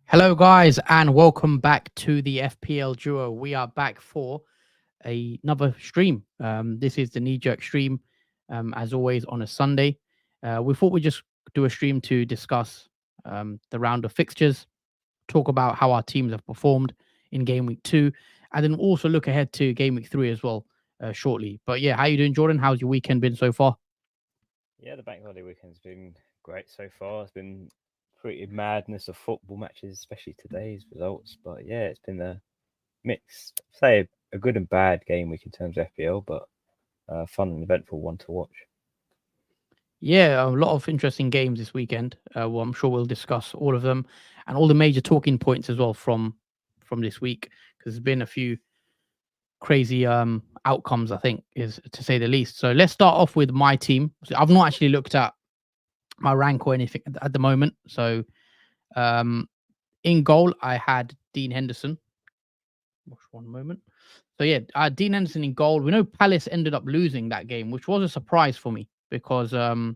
Hello, guys, and welcome back to the FPL Duo. We are back for another stream. This is the Kneejerk stream, as always, on a Sunday. We thought we'd just do a stream to discuss the round of fixtures, talk about how our teams have performed in Game Week 2, and then also look ahead to Game Week 3 as well shortly. But yeah, how you doing, Jordan? How's your weekend been so far? Yeah, the bank holiday weekend's been great so far. It's been pretty madness of football matches, especially today's results. But yeah, it's been a mix, say a good and bad game week in terms of FPL, but fun and eventful one to watch. Yeah, a lot of interesting games this weekend. Well, I'm sure we'll discuss all of them and all the major talking points as well from this week, because there's been a few crazy outcomes, I think, is to say the least. So let's start off with my team. So I've not actually looked at my rank or anything at the moment. So in goal, I had Dean Henderson. One moment. So yeah, Dean Henderson in goal. We know Palace ended up losing that game, which was a surprise for me because I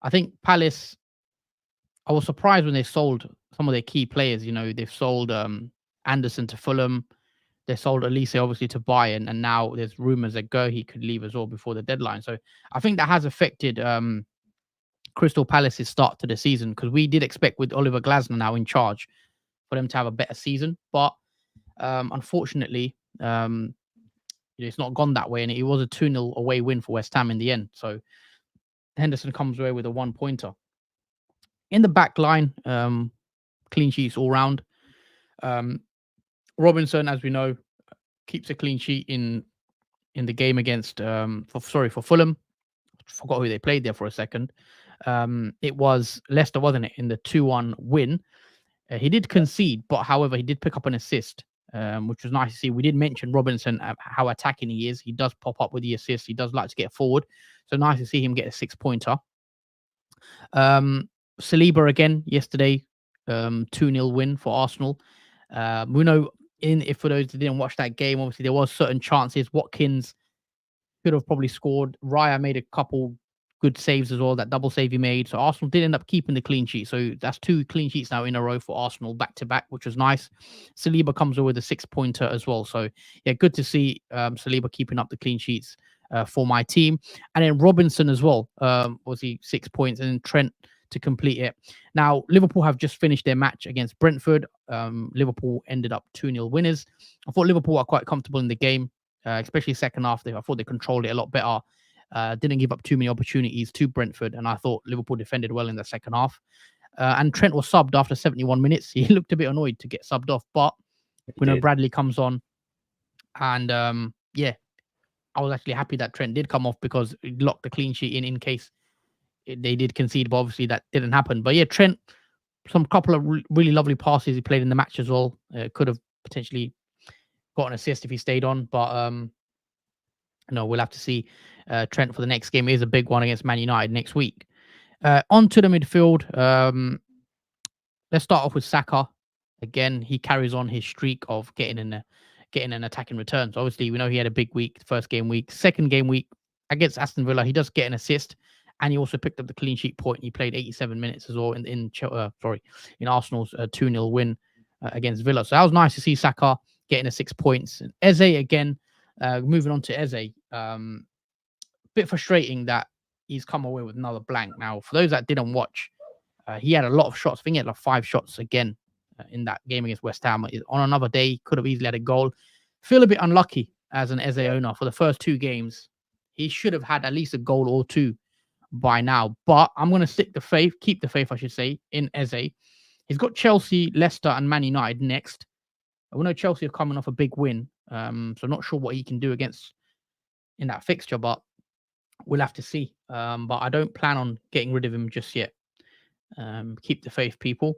think Palace, I was surprised when they sold some of their key players. You know, they've sold Anderson to Fulham. They sold Elise obviously to Bayern, and now there's rumours that he could leave as well before the deadline. So I think that has affected Crystal Palace's start to the season, because we did expect with Oliver Glasner now in charge for them to have a better season. But unfortunately, it's not gone that way, and it was a 2-0 away win for West Ham in the end. So Henderson comes away with a 1-pointer. In the back line, clean sheets all round. Robinson, as we know, keeps a clean sheet in the game against for Fulham. Forgot who they played there for a second. It was Leicester, wasn't it, in the 2-1 win? He did concede, but however, he did pick up an assist, which was nice to see. We did mention Robinson, how attacking he is. He does pop up with the assist. He does like to get forward. So nice to see him get a 6-pointer. Saliba again yesterday, 2-0 win for Arsenal. We know, if for those that didn't watch that game, obviously there was certain chances. Watkins could have probably scored. Raya made a couple good saves as well, that double save he made. So Arsenal did end up keeping the clean sheet. So that's 2 clean sheets now in a row for Arsenal back to back, which was nice. Saliba comes over with a 6-pointer as well. So yeah, good to see Saliba keeping up the clean sheets for my team. And then Robinson as well, was he 6 points, and then Trent to complete it. Now, Liverpool have just finished their match against Brentford. Liverpool ended up 2-0 winners. I thought Liverpool are quite comfortable in the game, especially second half. I thought they controlled it a lot better. Didn't give up too many opportunities to Brentford, and I thought Liverpool defended well in the second half. And Trent was subbed after 71 minutes. He looked a bit annoyed to get subbed off, but we know Bradley comes on. And yeah, I was actually happy that Trent did come off, because it locked the clean sheet in case they did concede, but obviously that didn't happen. But yeah, Trent, some couple of really lovely passes he played in the match as well. Could have potentially got an assist if he stayed on, but no, we'll have to see. Trent for the next game is a big one against Man United next week. On to the midfield. Let's start off with Saka. Again, he carries on his streak of getting an attacking return. So obviously, we know he had a big week, first game week. Second game week against Aston Villa, he does get an assist, and he also picked up the clean sheet point. He played 87 minutes as well in Arsenal's 2-0 win against Villa. So that was nice to see Saka getting a 6 points. And Eze again, moving on to Eze, bit frustrating that he's come away with another blank. Now, for those that didn't watch, he had a lot of shots. I think he had like 5 shots again in that game against West Ham. On another day, could have easily had a goal. Feel a bit unlucky as an Eze owner for the first 2 games. He should have had at least a goal or 2 by now. But I'm going to keep the faith, I should say, in Eze. He's got Chelsea, Leicester, and Man United next. We know Chelsea are coming off a big win, so I'm not sure what he can do in that fixture, but we'll have to see. But I don't plan on getting rid of him just yet. Keep the faith, people.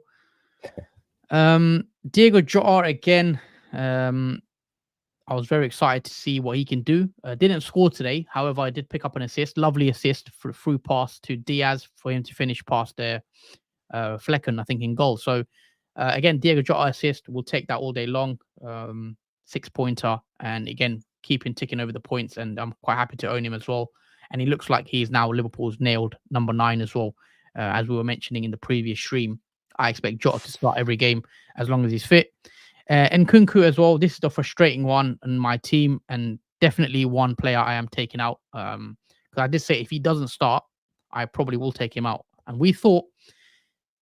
Diego Jota again. I was very excited to see what he can do. Didn't score today. However, I did pick up an assist. Lovely assist through pass to Diaz for him to finish past there. Flecken, I think, in goal. So again, Diego Jota assist. We'll take that all day long. 6-pointer. And again, keeping ticking over the points, and I'm quite happy to own him as well. And he looks like he's now Liverpool's nailed number 9 as well. As we were mentioning in the previous stream, I expect Jota to start every game as long as he's fit. And Nkunku as well. This is the frustrating one in my team, and definitely one player I am taking out. Because I did say if he doesn't start, I probably will take him out. And we thought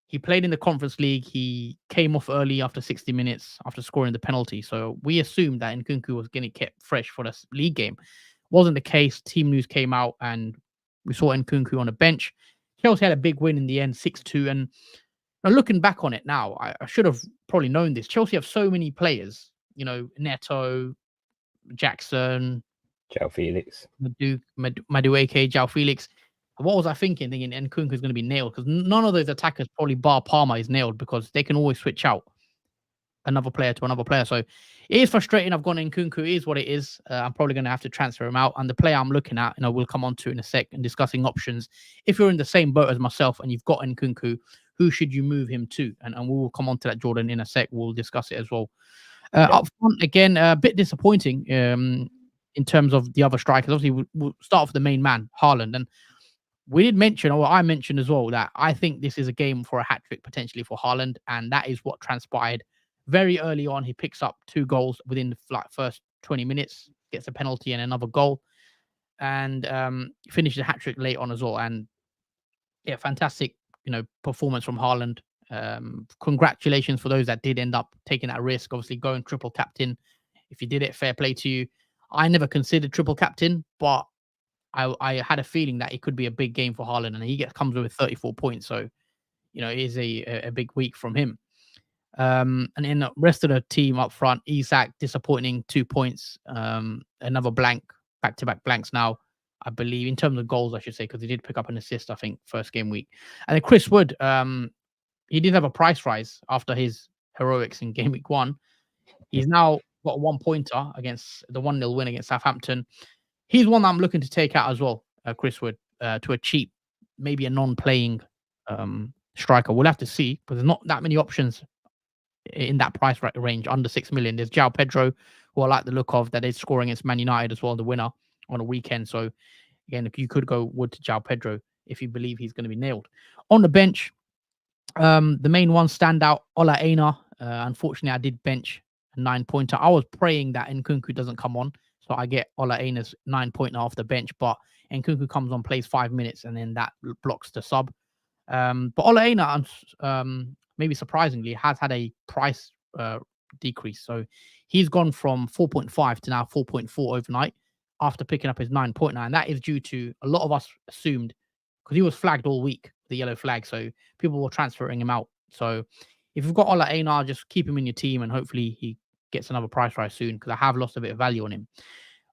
he played in the Conference League. He came off early after 60 minutes after scoring the penalty. So we assumed that Nkunku was going to get fresh for the league game. Wasn't the case. Team news came out and we saw Nkunku on the bench. Chelsea had a big win in the end, 6-2. And now looking back on it now, I should have probably known this. Chelsea have so many players, Neto, Jackson, João Felix, Madueke, João Felix. What was I thinking? Thinking Nkunku is going to be nailed because none of those attackers, probably bar Palmer, is nailed because they can always switch out another player to another player. So it is frustrating. I've gone Nkunku. It is what it is. I'm probably going to have to transfer him out. And the player I'm looking at, we'll come on to in a sec and discussing options. If you're in the same boat as myself and you've got Nkunku, who should you move him to? And we will come on to that, Jordan, in a sec. We'll discuss it as well. Up front, again, a bit disappointing in terms of the other strikers. Obviously, we'll start off with the main man, Haaland. And we did mention, or I mentioned as well, that I think this is a game for a hat-trick potentially for Haaland. And that is what transpired very early on. He picks up 2 goals within the first 20 minutes, gets a penalty and another goal, and finishes a hat-trick late on as well. And yeah, fantastic, performance from Haaland. Congratulations for those that did end up taking that risk. Obviously, going triple captain. If you did it, fair play to you. I never considered triple captain, but I had a feeling that it could be a big game for Haaland, and he comes with 34 points. So, it is a big week from him. And in the rest of the team up front, Isak, disappointing 2 points. Another blank, back-to-back blanks now, I believe, in terms of goals, I should say, because he did pick up an assist, I think, first game week. And then Chris Wood, he did have a price rise after his heroics in game week 1. He's now got a 1-pointer against the 1-0 win against Southampton. He's one that I'm looking to take out as well, Chris Wood, to a cheap, maybe a non-playing striker. We'll have to see, because there's not that many options in that price range under 6 million. There's João Pedro, who I like the look of, that is scoring against Man United as well, the winner on a weekend. So again, if you could go Wood to João Pedro if you believe he's going to be nailed. On the bench, the main one standout, Ola Aina. Unfortunately, I did bench a 9-pointer. I was praying that Nkunku doesn't come on, so I get Ola Aina's 9-pointer off the bench, but Nkunku comes on, plays 5 minutes, and then that blocks the sub. But Ola Aina, maybe surprisingly, has had a price decrease. So he's gone from 4.5 to now 4.4 overnight after picking up his 9-pointer. And that is due to a lot of us assumed, because he was flagged all week, the yellow flag. So people were transferring him out. So if you've got Ola Aina, just keep him in your team and hopefully he gets another price rise soon, because I have lost a bit of value on him.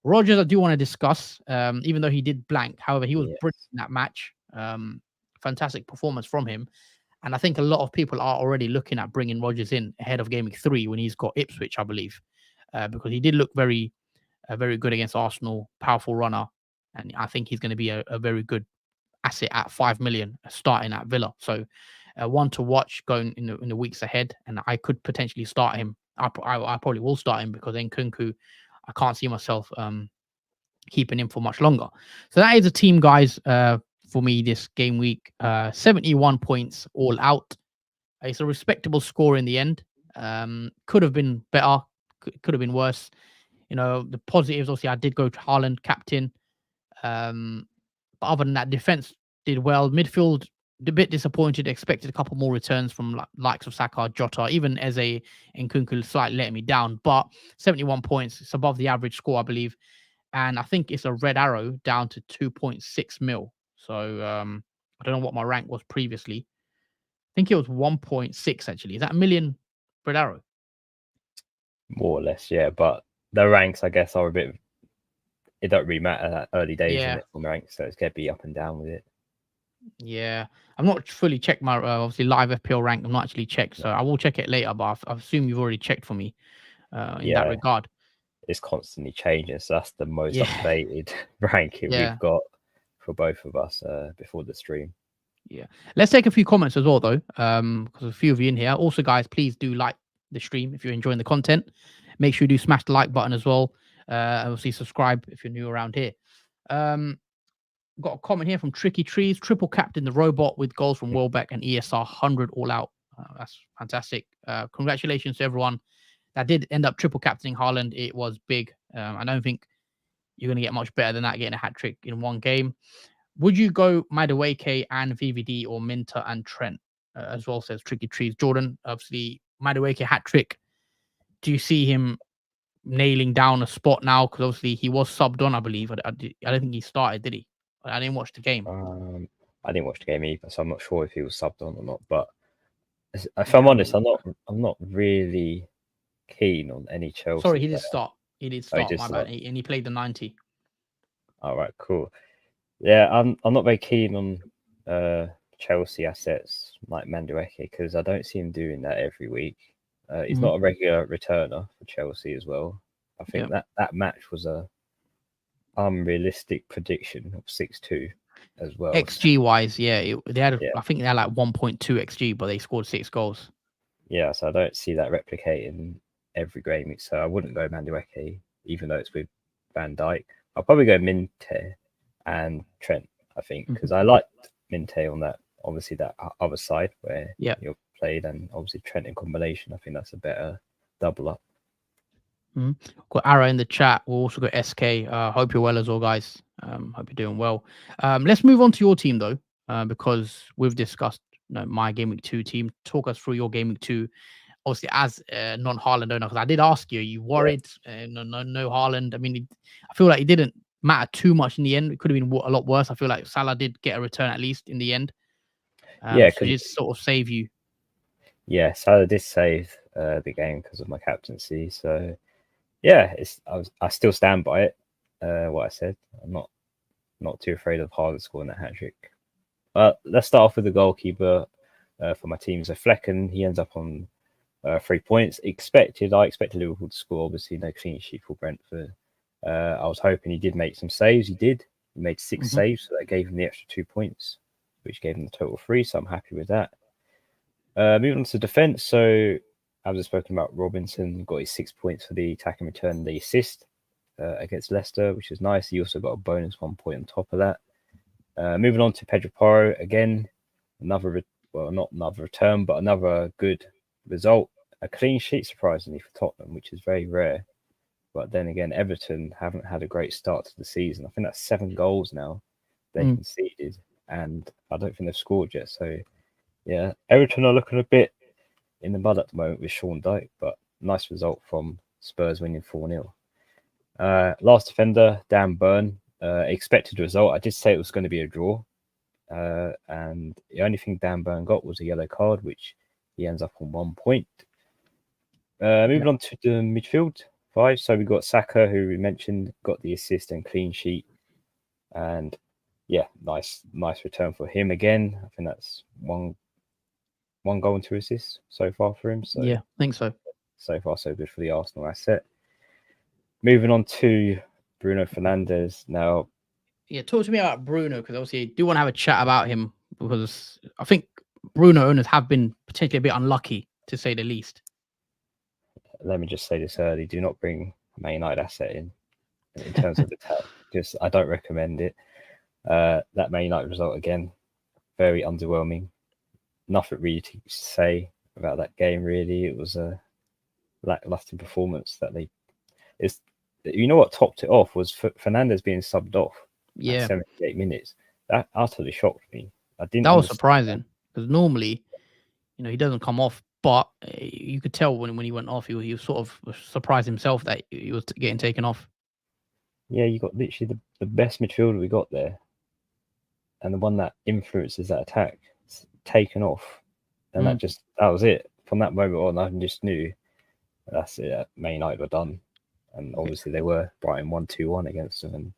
Rodgers, I do want to discuss, even though he did blank. However, he was brilliant in that match. Fantastic performance from him. And I think a lot of people are already looking at bringing Rodgers in ahead of Game Week 3 when he's got Ipswich, I believe, because he did look very good against Arsenal, powerful runner. And I think he's going to be a very good asset at 5 million starting at Villa. So one to watch going in the weeks ahead. And I could potentially start him. I probably will start him, because Nkunku, I can't see myself keeping him for much longer. So that is a team, guys, for me this game week. 71 points all out. It's a respectable score in the end. Could have been better, could have been worse. The positives, obviously, I did go to Haaland captain. But other than that, defense did well. Midfield, a bit disappointed. Expected a couple more returns from likes of Saka, Jota, even Eze and Nkunku slightly letting me down. But 71 points, it's above the average score, I believe. And I think it's a red arrow down to 2.6 mil. So I don't know what my rank was previously. I think it was 1.6 actually. Is that a million red arrow? More or less, yeah. But the ranks, I guess, are a bit. It don't really matter that early days in it from ranks, so it's gonna be up and down with it. Yeah, I'm not fully checked my obviously live FPL rank. I'm not actually checked, so I will check it later. But I assume you've already checked for me in that regard. It's constantly changing, so that's the most updated ranking we've got for both of us before the stream. Yeah, let's take a few comments as well, though, because a few of you in here. Also, guys, please do like the stream if you're enjoying the content. Make sure you do smash the like button as well. Obviously, subscribe if you're new around here. Got a comment here from Tricky Trees. Triple captain the robot with goals from Welbeck and ESR 100 all out. That's fantastic. Congratulations to everyone that did end up triple captaining Haaland. It was big. I don't think you're going to get much better than that, getting a hat trick in one game. Would you go Madueke and VVD or Minter and Trent as well, says Tricky Trees. Jordan, obviously, Madueke hat trick. Do you see him nailing down a spot now? Because obviously he was subbed on, I believe. I don't think he started, did he? I didn't watch the game. I didn't watch the game either, so I'm not sure if he was subbed on or not. But if I'm honest, I'm not really keen on any Chelsea. Sorry, he did start. He did start. Did my start. bad. And he played the 90. All right, cool. Yeah, I'm not very keen on Chelsea assets like Madueke because I don't see him doing that every week. He's not a regular returner for Chelsea as well. I think that match was a unrealistic prediction of 6-2 as well. XG wise, they had. I think they had like 1.2 XG, but they scored 6 goals. Yeah, so I don't see that replicating every game. So I wouldn't go Madueke, even though it's with Van Dijk. I'll probably go Minte and Trent, I think, because I liked Minte on that, obviously that other side where you're played, and obviously Trent in combination. I think that's a better double up. Got Ara in the chat. We'll also got SK. Hope you're well as well, guys. Hope you're doing well. Let's move on to your team though, because we've discussed my Game Week 2 team. Talk us through your Game Week 2. Obviously, as a non-Haaland owner, because I did ask you, are you worried? No Haaland. I mean, I feel like it didn't matter too much in the end. It could have been a lot worse. I feel like Salah did get a return at least in the end. So it just sort of save you. Yeah, Salah did save the game because of my captaincy. So yeah, I still stand by it. What I said, I'm not too afraid of Haaland scoring that hat trick. But let's start off with the goalkeeper for my team. So Flecken, he ends up on 3 points. I expected Liverpool to score. Obviously, no clean sheet for Brentford. I was hoping he did make some saves. He did. He made 6 saves, so that gave him the extra 2 points, which gave him the total 3. So I'm happy with that. Moving on to defense. So as I've spoken about, Robinson got his 6 points for the attack and return, the assist against Leicester, which is nice. He also got a bonus 1 point on top of that. Moving on to Pedro Porro, again, not another return, but another good result. A clean sheet, surprisingly, for Tottenham, which is very rare. But then again, Everton haven't had a great start to the season. I think that's 7 goals now they conceded, and I don't think they've scored yet. So, yeah, Everton are looking a bit in the mud at the moment with Sean Dyche, but nice result from Spurs winning 4-0. Last defender, Dan Burn. Expected result. I did say it was going to be a draw. And the only thing Dan Burn got was a yellow card, which he ends up on 1 point. Moving on to the midfield 5. So we got Saka, who we mentioned, got the assist and clean sheet. And yeah, nice return for him again. I think that's one goal and 2 assists so far for him. So yeah, I think so. So far, so good for the Arsenal asset. Moving on to Bruno Fernandes now. Yeah, talk to me about Bruno, because obviously I do want to have a chat about him, because I think Bruno owners have been potentially a bit unlucky, to say the least. Let me just say this early: do not bring a Man United asset in terms of the attack. Just I don't recommend it. That Man United result again, very underwhelming. Nothing really to say about that game. Really, it was a lackluster performance that they. You know what topped it off was Fernandes being subbed off. At 78 minutes. That utterly shocked me. That was surprising, because normally, he doesn't come off, but you could tell when he went off, he was sort of surprised himself that he was getting taken off. Yeah, you got literally the best midfielder we got there, and the one that influences that attack, taken off, and that was it. From that moment on, I just knew that's it. Man United were done, and obviously they were. Brighton 1-2-1 against them, and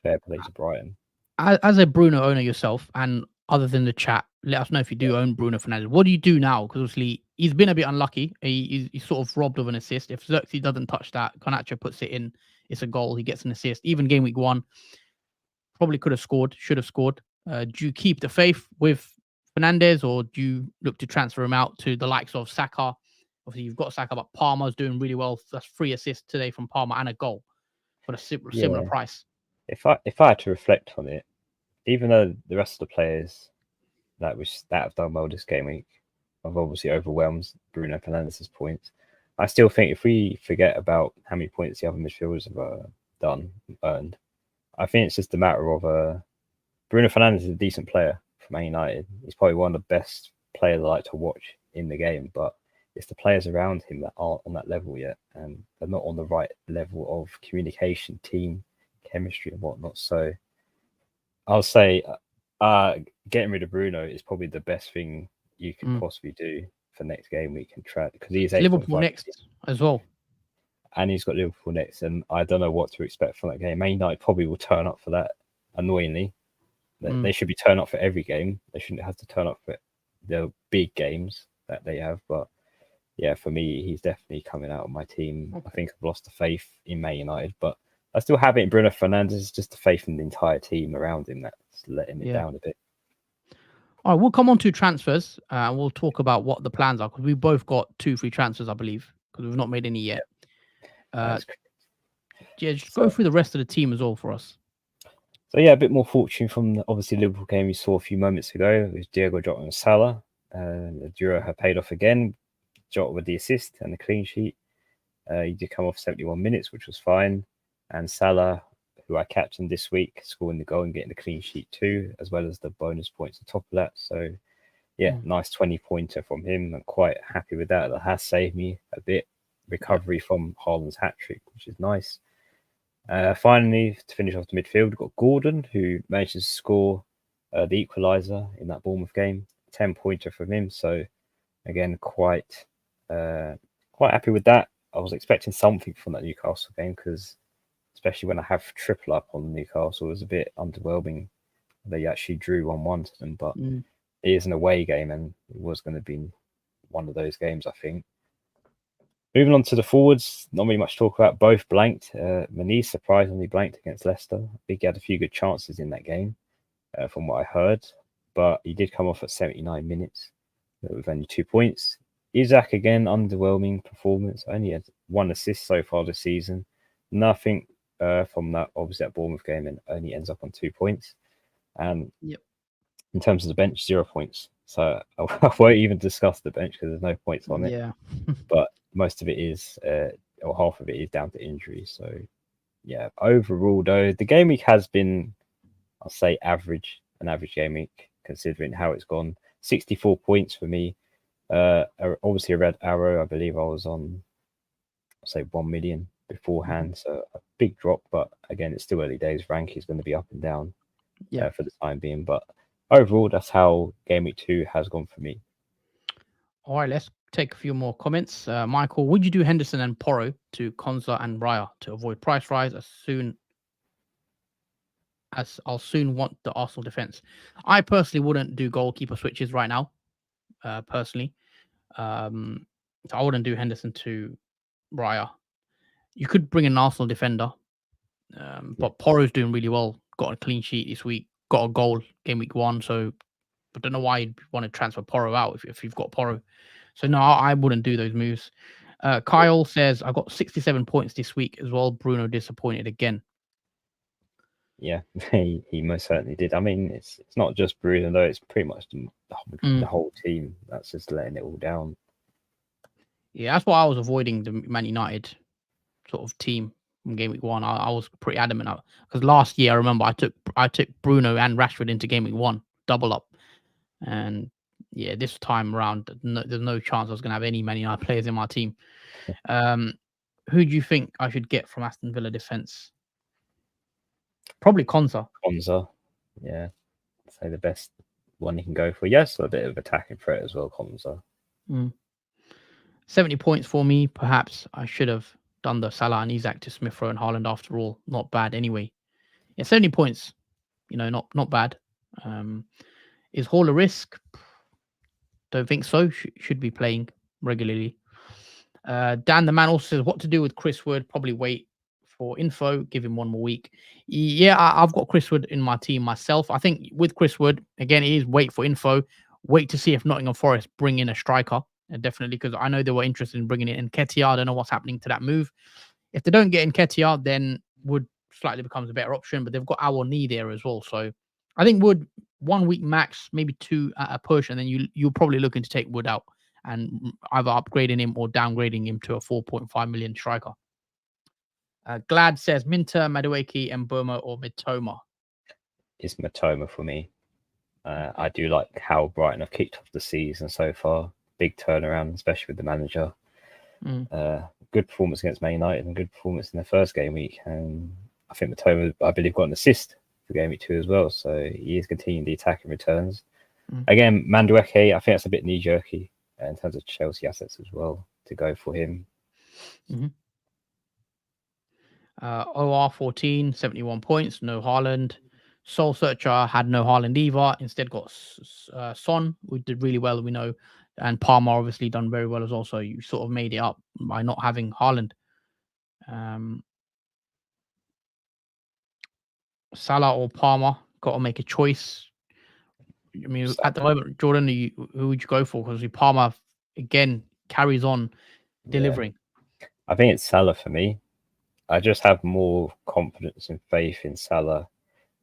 fair play to Brighton. As a Bruno owner yourself, and other than the chat, let us know if you do own Bruno Fernandes. What do you do now? Because obviously he's been a bit unlucky. He's sort of robbed of an assist. If Xerxes doesn't touch that, Garnacho puts it in. It's a goal. He gets an assist. Even game week 1, probably could have scored, should have scored. Do you keep the faith with Fernandes, or do you look to transfer him out to the likes of Saka? Obviously, you've got Saka, but Palmer's doing really well. That's 3 assists today from Palmer and a goal. for a similar Yeah. price. If I had to reflect on it, even though the rest of the players that have done well this game week have obviously overwhelmed Bruno Fernandes's points, I still think if we forget about how many points the other midfielders have earned, I think it's just a matter of Bruno Fernandes is a decent player for Man United. He's probably one of the best players I like to watch in the game, but it's the players around him that aren't on that level yet, and they're not on the right level of communication, team chemistry, and whatnot. So I'll say getting rid of Bruno is probably the best thing you can possibly do for next game week and try, because he's Liverpool next as well, and he's got Liverpool next, and I don't know what to expect from that game. Man United probably will turn up for that. Annoyingly, they should be turning up for every game. They shouldn't have to turn up for the big games that they have. But yeah, for me, he's definitely coming out of my team. Okay. I think I've lost the faith in Man United, but I still have it in Bruno Fernandes. Just the faith in the entire team around him that's letting it down a bit. All right, we'll come on to transfers. We'll talk about what the plans are, because we both got 2 free transfers, I believe, because we've not made any yet. Just go through the rest of the team as well for us. So yeah, a bit more fortune from the obviously Liverpool game you saw a few moments ago with Diego Jota and Salah. The duo have paid off again. Jota with the assist and the clean sheet. He did come off 71 minutes, which was fine. And Salah, who I captained this week, scoring the goal and getting the clean sheet too, as well as the bonus points on top of that. So yeah, nice 20-pointer from him. I'm quite happy with that. That has saved me a bit. Recovery from Haaland's hat-trick, which is nice. Finally, to finish off the midfield, we've got Gordon, who managed to score the equaliser in that Bournemouth game. 10-pointer from him. So again, quite happy with that. I was expecting something from that Newcastle game, because especially when I have triple up on Newcastle, it was a bit underwhelming. They actually drew 1-1 to them, but it is an away game, and it was going to be one of those games, I think. Moving on to the forwards, not really much to talk about. Both blanked. Maniz surprisingly blanked against Leicester. I think he had a few good chances in that game, from what I heard, but he did come off at 79 minutes with only 2 points. Isak, again, underwhelming performance. Only had 1 assist so far this season. Nothing from that, obviously, that Bournemouth game, and only ends up on 2 points. And in terms of the bench, 0 points. So I won't even discuss the bench because there's no points on it. Yeah. But most of it is, or half of it is down to injury. So yeah, overall though, the game week has been, I'll say, average, an average game week considering how it's gone. 64 points for me. Obviously a red arrow. I believe I was on, say, 1 million beforehand. So a big drop, but again, it's still early days. Rank is going to be up and down for the time being. But overall, that's how game week 2 has gone for me. All right, let's take a few more comments. Michael, would you do Henderson and Porro to Konza and Raya to avoid price rise as I'll soon want the Arsenal defense? I personally wouldn't do goalkeeper switches right now. Personally, so I wouldn't do Henderson to Raya. You could bring an Arsenal defender, but Porro's doing really well. Got a clean sheet this week. Got a goal game week 1. So I don't know why you'd want to transfer Porro out if you've got Porro. So no, I wouldn't do those moves. Kyle says, I got 67 points this week as well. Bruno disappointed again. Yeah, he most certainly did. I mean, it's not just Bruno, though. It's pretty much the whole team that's just letting it all down. Yeah, that's why I was avoiding the Man United sort of team from game week 1. I was pretty adamant because last year I remember I took Bruno and Rashford into game week 1, double up, and yeah, this time around, there's no chance I was going to have any Man United players in my team. Who do you think I should get from Aston Villa defense? Probably Konza. Yeah. I'd say the best one you can go for. Yes, a bit of attacking threat as well, Konza. 70 points for me. Perhaps I should have done the Salah and Isak to Smith Rowe and Haaland after all. Not bad anyway. Yeah, 70 points. Not bad. Is Hall a risk? Don't think so. Should be playing regularly. Dan the man also says, what to do with Chris Wood? Probably wait for info. Give him 1 more week. Yeah, I've got Chris Wood in my team myself. I think with Chris Wood, again, it is wait for info. Wait to see if Nottingham Forest bring in a striker. Definitely, because I know they were interested in bringing in Nketiah. I don't know what's happening to that move. If they don't get Nketiah, then Wood slightly becomes a better option, but they've got our knee there as well. So I think Wood 1 week max, maybe 2 at a push, and then you're probably looking to take Wood out and either upgrading him or downgrading him to a 4.5 million striker. Glad says Minter, Madueke, Mboma, or Mitoma. It's Matoma for me. I do like how Brighton have kicked off the season so far. Big turnaround, especially with the manager. Good performance against Man United and good performance in their first game week. And I think Matoma, I believe, got an assist for game week 2 as well. So he is continuing the attacking returns. Again, Madueke, I think that's a bit knee-jerky in terms of Chelsea assets as well to go for him. OR 14, 71 points, no Haaland. Soul Searcher had no Haaland either. Instead got Son, who did really well, we know. And Palmer obviously done very well as well. So you sort of made it up by not having Haaland. Salah or Palmer, got to make a choice. I mean, at the moment, Jordan, who would you go for? Because Palmer, again, carries on delivering. Yeah. I think it's Salah for me. I just have more confidence and faith in Salah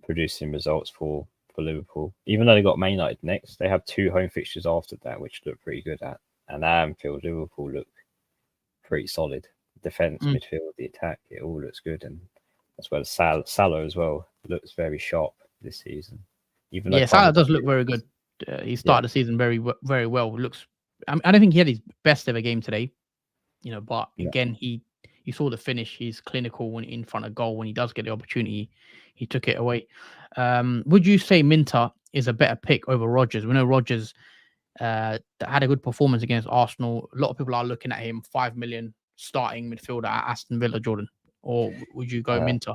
producing results for Liverpool. Even though they got Man United next, they have 2 home fixtures after that, which look pretty good at. And at Anfield, Liverpool look pretty solid. Defense, midfield, the attack, it all looks good. And as well as Salah as well looks very sharp this season. Even though Salah does look very good. He started the season very, very well. Looks. I don't think he had his best ever game today, but again, you saw the finish. He's clinical when in front of goal. When he does get the opportunity, he took it away. Would you say Minter is a better pick over Rodgers? We know Rodgers that had a good performance against Arsenal. A lot of people are looking at him, 5 million starting midfielder at Aston Villa, Jordan. Or would you go Minter?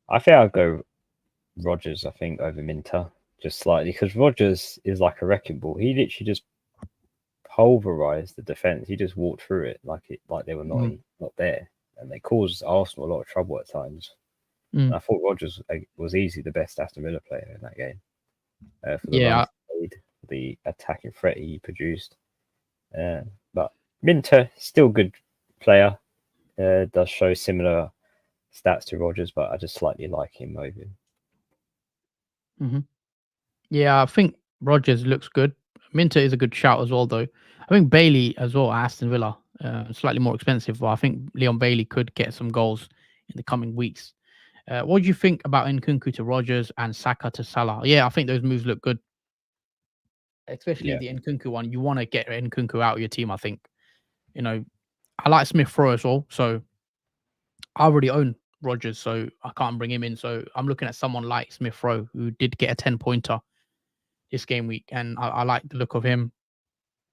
I think I'll go Rodgers, over Minter, just slightly, because Rodgers is like a wrecking ball. He literally just pulverized the defense. He just walked through it like they were not there, and they caused Arsenal a lot of trouble at times. I thought Rodgers was easily the best Aston Villa player in that game. For the attacking threat he produced. But Minter, still good player. Does show similar stats to Rodgers, but I just slightly like him over him. Yeah, I think Rodgers looks good. Minter is a good shout as well, though. I think Bailey as well, Aston Villa, slightly more expensive, but I think Leon Bailey could get some goals in the coming weeks. What do you think about Nkunku to Rodgers and Saka to Salah? Yeah, I think those moves look good. Especially the Nkunku one. You want to get Nkunku out of your team, I think. I like Smith Rowe as well. So I already own Rodgers, so I can't bring him in. So I'm looking at someone like Smith Rowe, who did get a 10-pointer this game week. And I like the look of him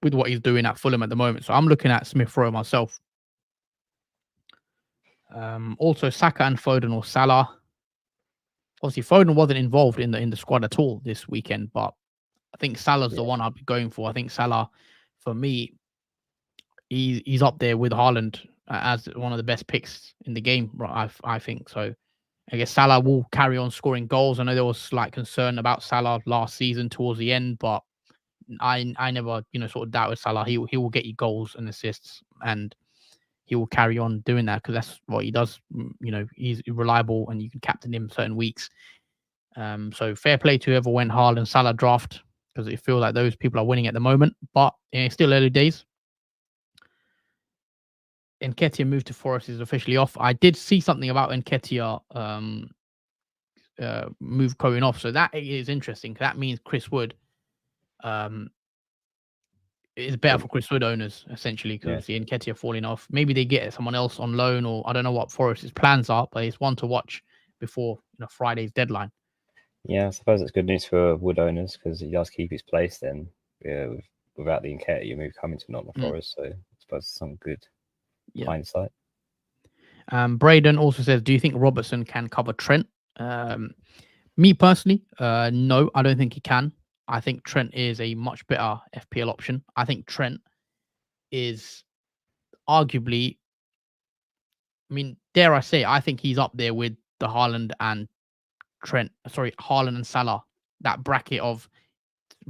with what he's doing at Fulham at the moment. So I'm looking at Smith Rowe myself. Also, Saka and Foden or Salah. Obviously, Foden wasn't involved in the squad at all this weekend, but I think Salah's the one I'd be going for. I think Salah, for me, he's up there with Haaland as one of the best picks in the game. I think so. I guess Salah will carry on scoring goals. I know there was slight concern about Salah last season towards the end, but I never sort of doubted Salah. He will get you goals and assists, and he will carry on doing that because that's what he does. He's reliable, and you can captain him certain weeks. So fair play to whoever went Haaland Salah draft, because it feels like those people are winning at the moment, but it's still early days. Nketiah move to Forest is officially off. I did see something about Nketiah move going off, so that is interesting. That means Chris Wood is better for Chris Wood owners, essentially, because the Nketiah falling off. Maybe they get someone else on loan, or I don't know what Forest's plans are, but it's one to watch before Friday's deadline. Yeah, I suppose it's good news for Wood owners because he does keep his place then. Without the Nketiah move coming to Nottingham Forest, so I suppose it's some good hindsight. Braden also says, do you think Robertson can cover Trent? Me personally, no, I don't think he can. I think Trent is a much better FPL option. I think Trent is arguably, dare I say, I think he's up there with the Haaland and Salah, that bracket of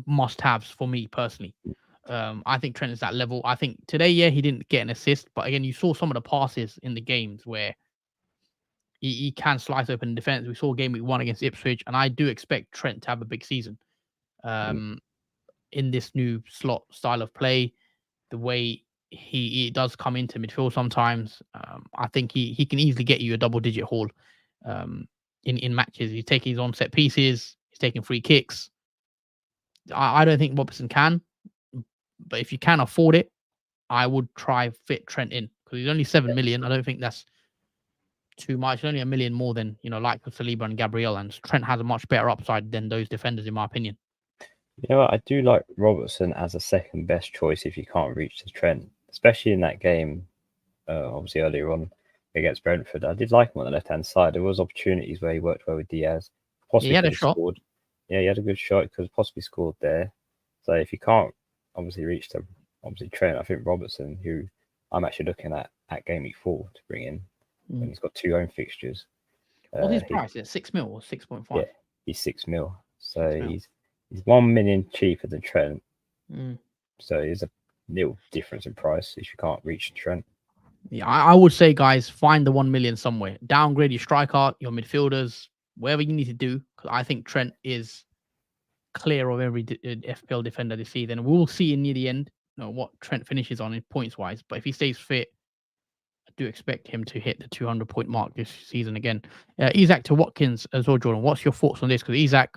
must-haves for me personally. I think Trent is that level. I think today, he didn't get an assist, but again, you saw some of the passes in the games where he can slice open defense. We saw game week 1 against Ipswich, and I do expect Trent to have a big season. In this new slot style of play, the way he does come into midfield sometimes, I think he can easily get you a double-digit haul in matches. He's taking his own set pieces. He's taking free kicks. I don't think Robertson can, but if you can afford it, I would try fit Trent in because he's only 7 million. I don't think that's too much. Only 1 million more than like Saliba and Gabriel, and Trent has a much better upside than those defenders, in my opinion. You know what? I do like Robertson as a second best choice if you can't reach the Trent, especially in that game. Obviously earlier on against Brentford, I did like him on the left hand side. There was opportunities where he worked well with Diaz. Possibly he had a could have shot. scored. Yeah, he had a good shot. He could have possibly scored there. So if you can't obviously reach the Trent, I think Robertson, who I'm actually looking at game week 4 to bring in, and he's got 2 home fixtures. What's his price? Is it 6 mil or 6.5? Yeah, he's 6 mil. So 6 mil. he's 1 million cheaper than Trent. Mm. So there's a little difference in price if you can't reach Trent. Yeah, I would say, guys, find the 1 million somewhere. Downgrade your striker, your midfielders, whatever you need to do. Because I think Trent is clear of every FPL defender this season. We'll see near the end what Trent finishes on in points wise. But if he stays fit, I do expect him to hit the 200-point mark this season again. Isak to Watkins as well, Jordan. What's your thoughts on this? Because Isak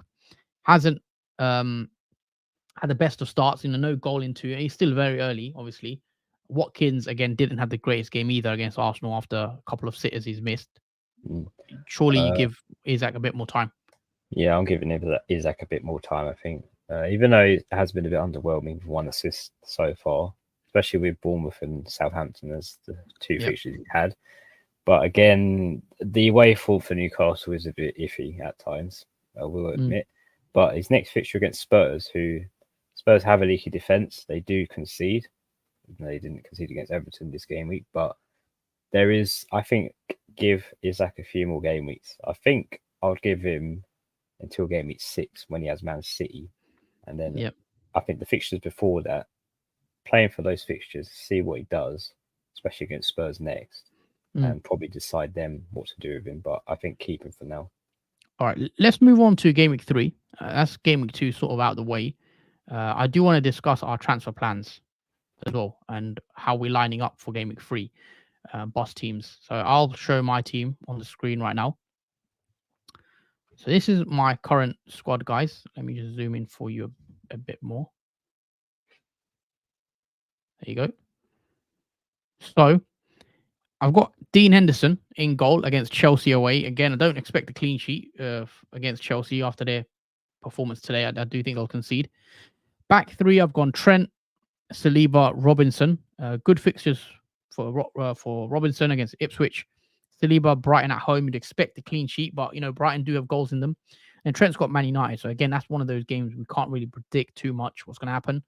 hasn't had the best of starts, no goal into. He's still very early, obviously. Watkins again didn't have the greatest game either against Arsenal after a couple of sitters he's missed. Surely you give Isak a bit more time. Yeah, I'm giving Isak a bit more time, I think. Even though it has been a bit underwhelming with 1 assist so far, especially with Bournemouth and Southampton as the 2 fixtures he had. But again, the way forward for Newcastle is a bit iffy at times, I will admit. But his next fixture against Spurs, who Spurs have a leaky defence, they do concede. They didn't concede against Everton this game week, but there is, I think, give Isak a few more game weeks. I think I'll give him until game week 6 when he has Man City. And then I think the fixtures before that, playing for those fixtures, see what he does, especially against Spurs next, and probably decide then what to do with him. But I think keep him for now. All right, let's move on to game week 3. That's game week 2 sort of out of the way. I do want to discuss our transfer plans as well and how we're lining up for game week 3 boss teams. So I'll show my team on the screen right now. So this is my current squad, guys. Let me just zoom in for you a bit more. There you go. So I've got Dean Henderson in goal against Chelsea away. Again, I don't expect a clean sheet against Chelsea after their performance today. I do think they'll concede. Back 3, I've gone Trent, Saliba, Robinson. Good fixtures for Robinson against Ipswich. Saliba, Brighton at home. You'd expect a clean sheet, but Brighton do have goals in them. And Trent's got Man United. So again, that's one of those games we can't really predict too much what's going to happen.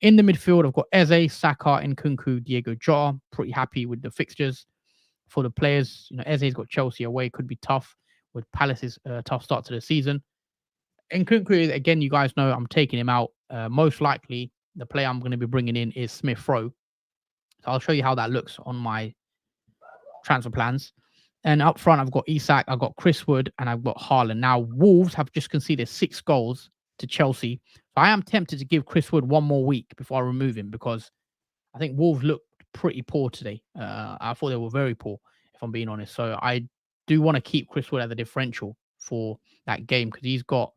In the midfield, I've got Eze, Saka, Nkunku, Diego Jota. Pretty happy with the fixtures for the players. Eze's got Chelsea away. Could be tough with Palace's tough start to the season. Nkunku, again, you guys know I'm taking him out. Most likely, the player I'm going to be bringing in is Smith Rowe. So I'll show you how that looks on my transfer plans. And up front, I've got Isak, I've got Chris Wood, and I've got Haaland. Now, Wolves have just conceded 6 goals to Chelsea. So I am tempted to give Chris Wood 1 more week before I remove him because I think Wolves looked pretty poor today. I thought they were very poor, if I'm being honest. So I do want to keep Chris Wood at the differential for that game because he's got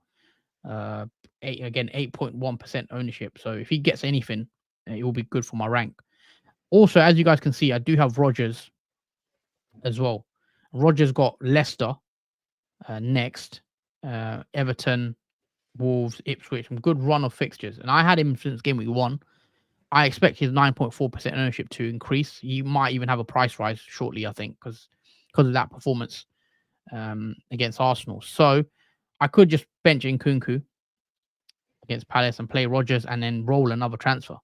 8.1% ownership. So if he gets anything, it will be good for my rank. Also, as you guys can see, I do have Rodgers as well. Rodgers got Leicester next, Everton, Wolves, Ipswich, some good run of fixtures. And I had him since game week 1. I expect his 9.4% ownership to increase. He might even have a price rise shortly, I think, because of that performance against Arsenal. So I could just bench Nkunku against Palace and play Rodgers and then roll another transfer.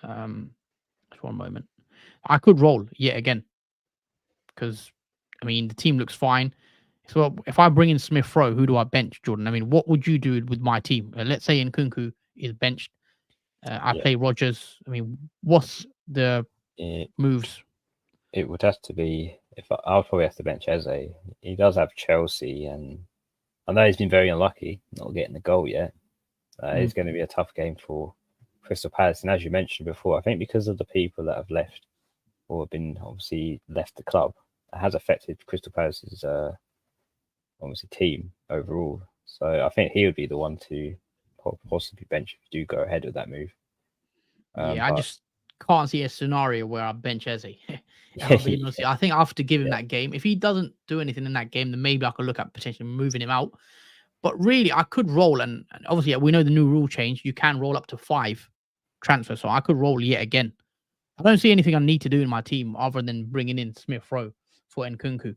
Just one moment. I could roll yet again because, the team looks fine. So if I bring in Smith Rowe, who do I bench, Jordan? What would you do with my team? Let's say Nkunku is benched. I play Rodgers. What's the moves? It would have to be I'll probably have to bench Eze. He does have Chelsea, and I know he's been very unlucky not getting the goal yet. It's going to be a tough game for Crystal Palace, and as you mentioned before, I think because of the people that have left or have been obviously left the club, it has affected Crystal Palace's obviously team overall. So I think he would be the one to possibly bench if you do go ahead with that move. I just can't see a scenario where I bench Eze. If I'm being honest, I think I have to give him that game. If he doesn't do anything in that game, then maybe I could look at potentially moving him out. But really, I could roll, and obviously we know the new rule change. You can roll up to 5 transfers, so I could roll yet again. I don't see anything I need to do in my team other than bringing in Smith Rowe for Nkunku.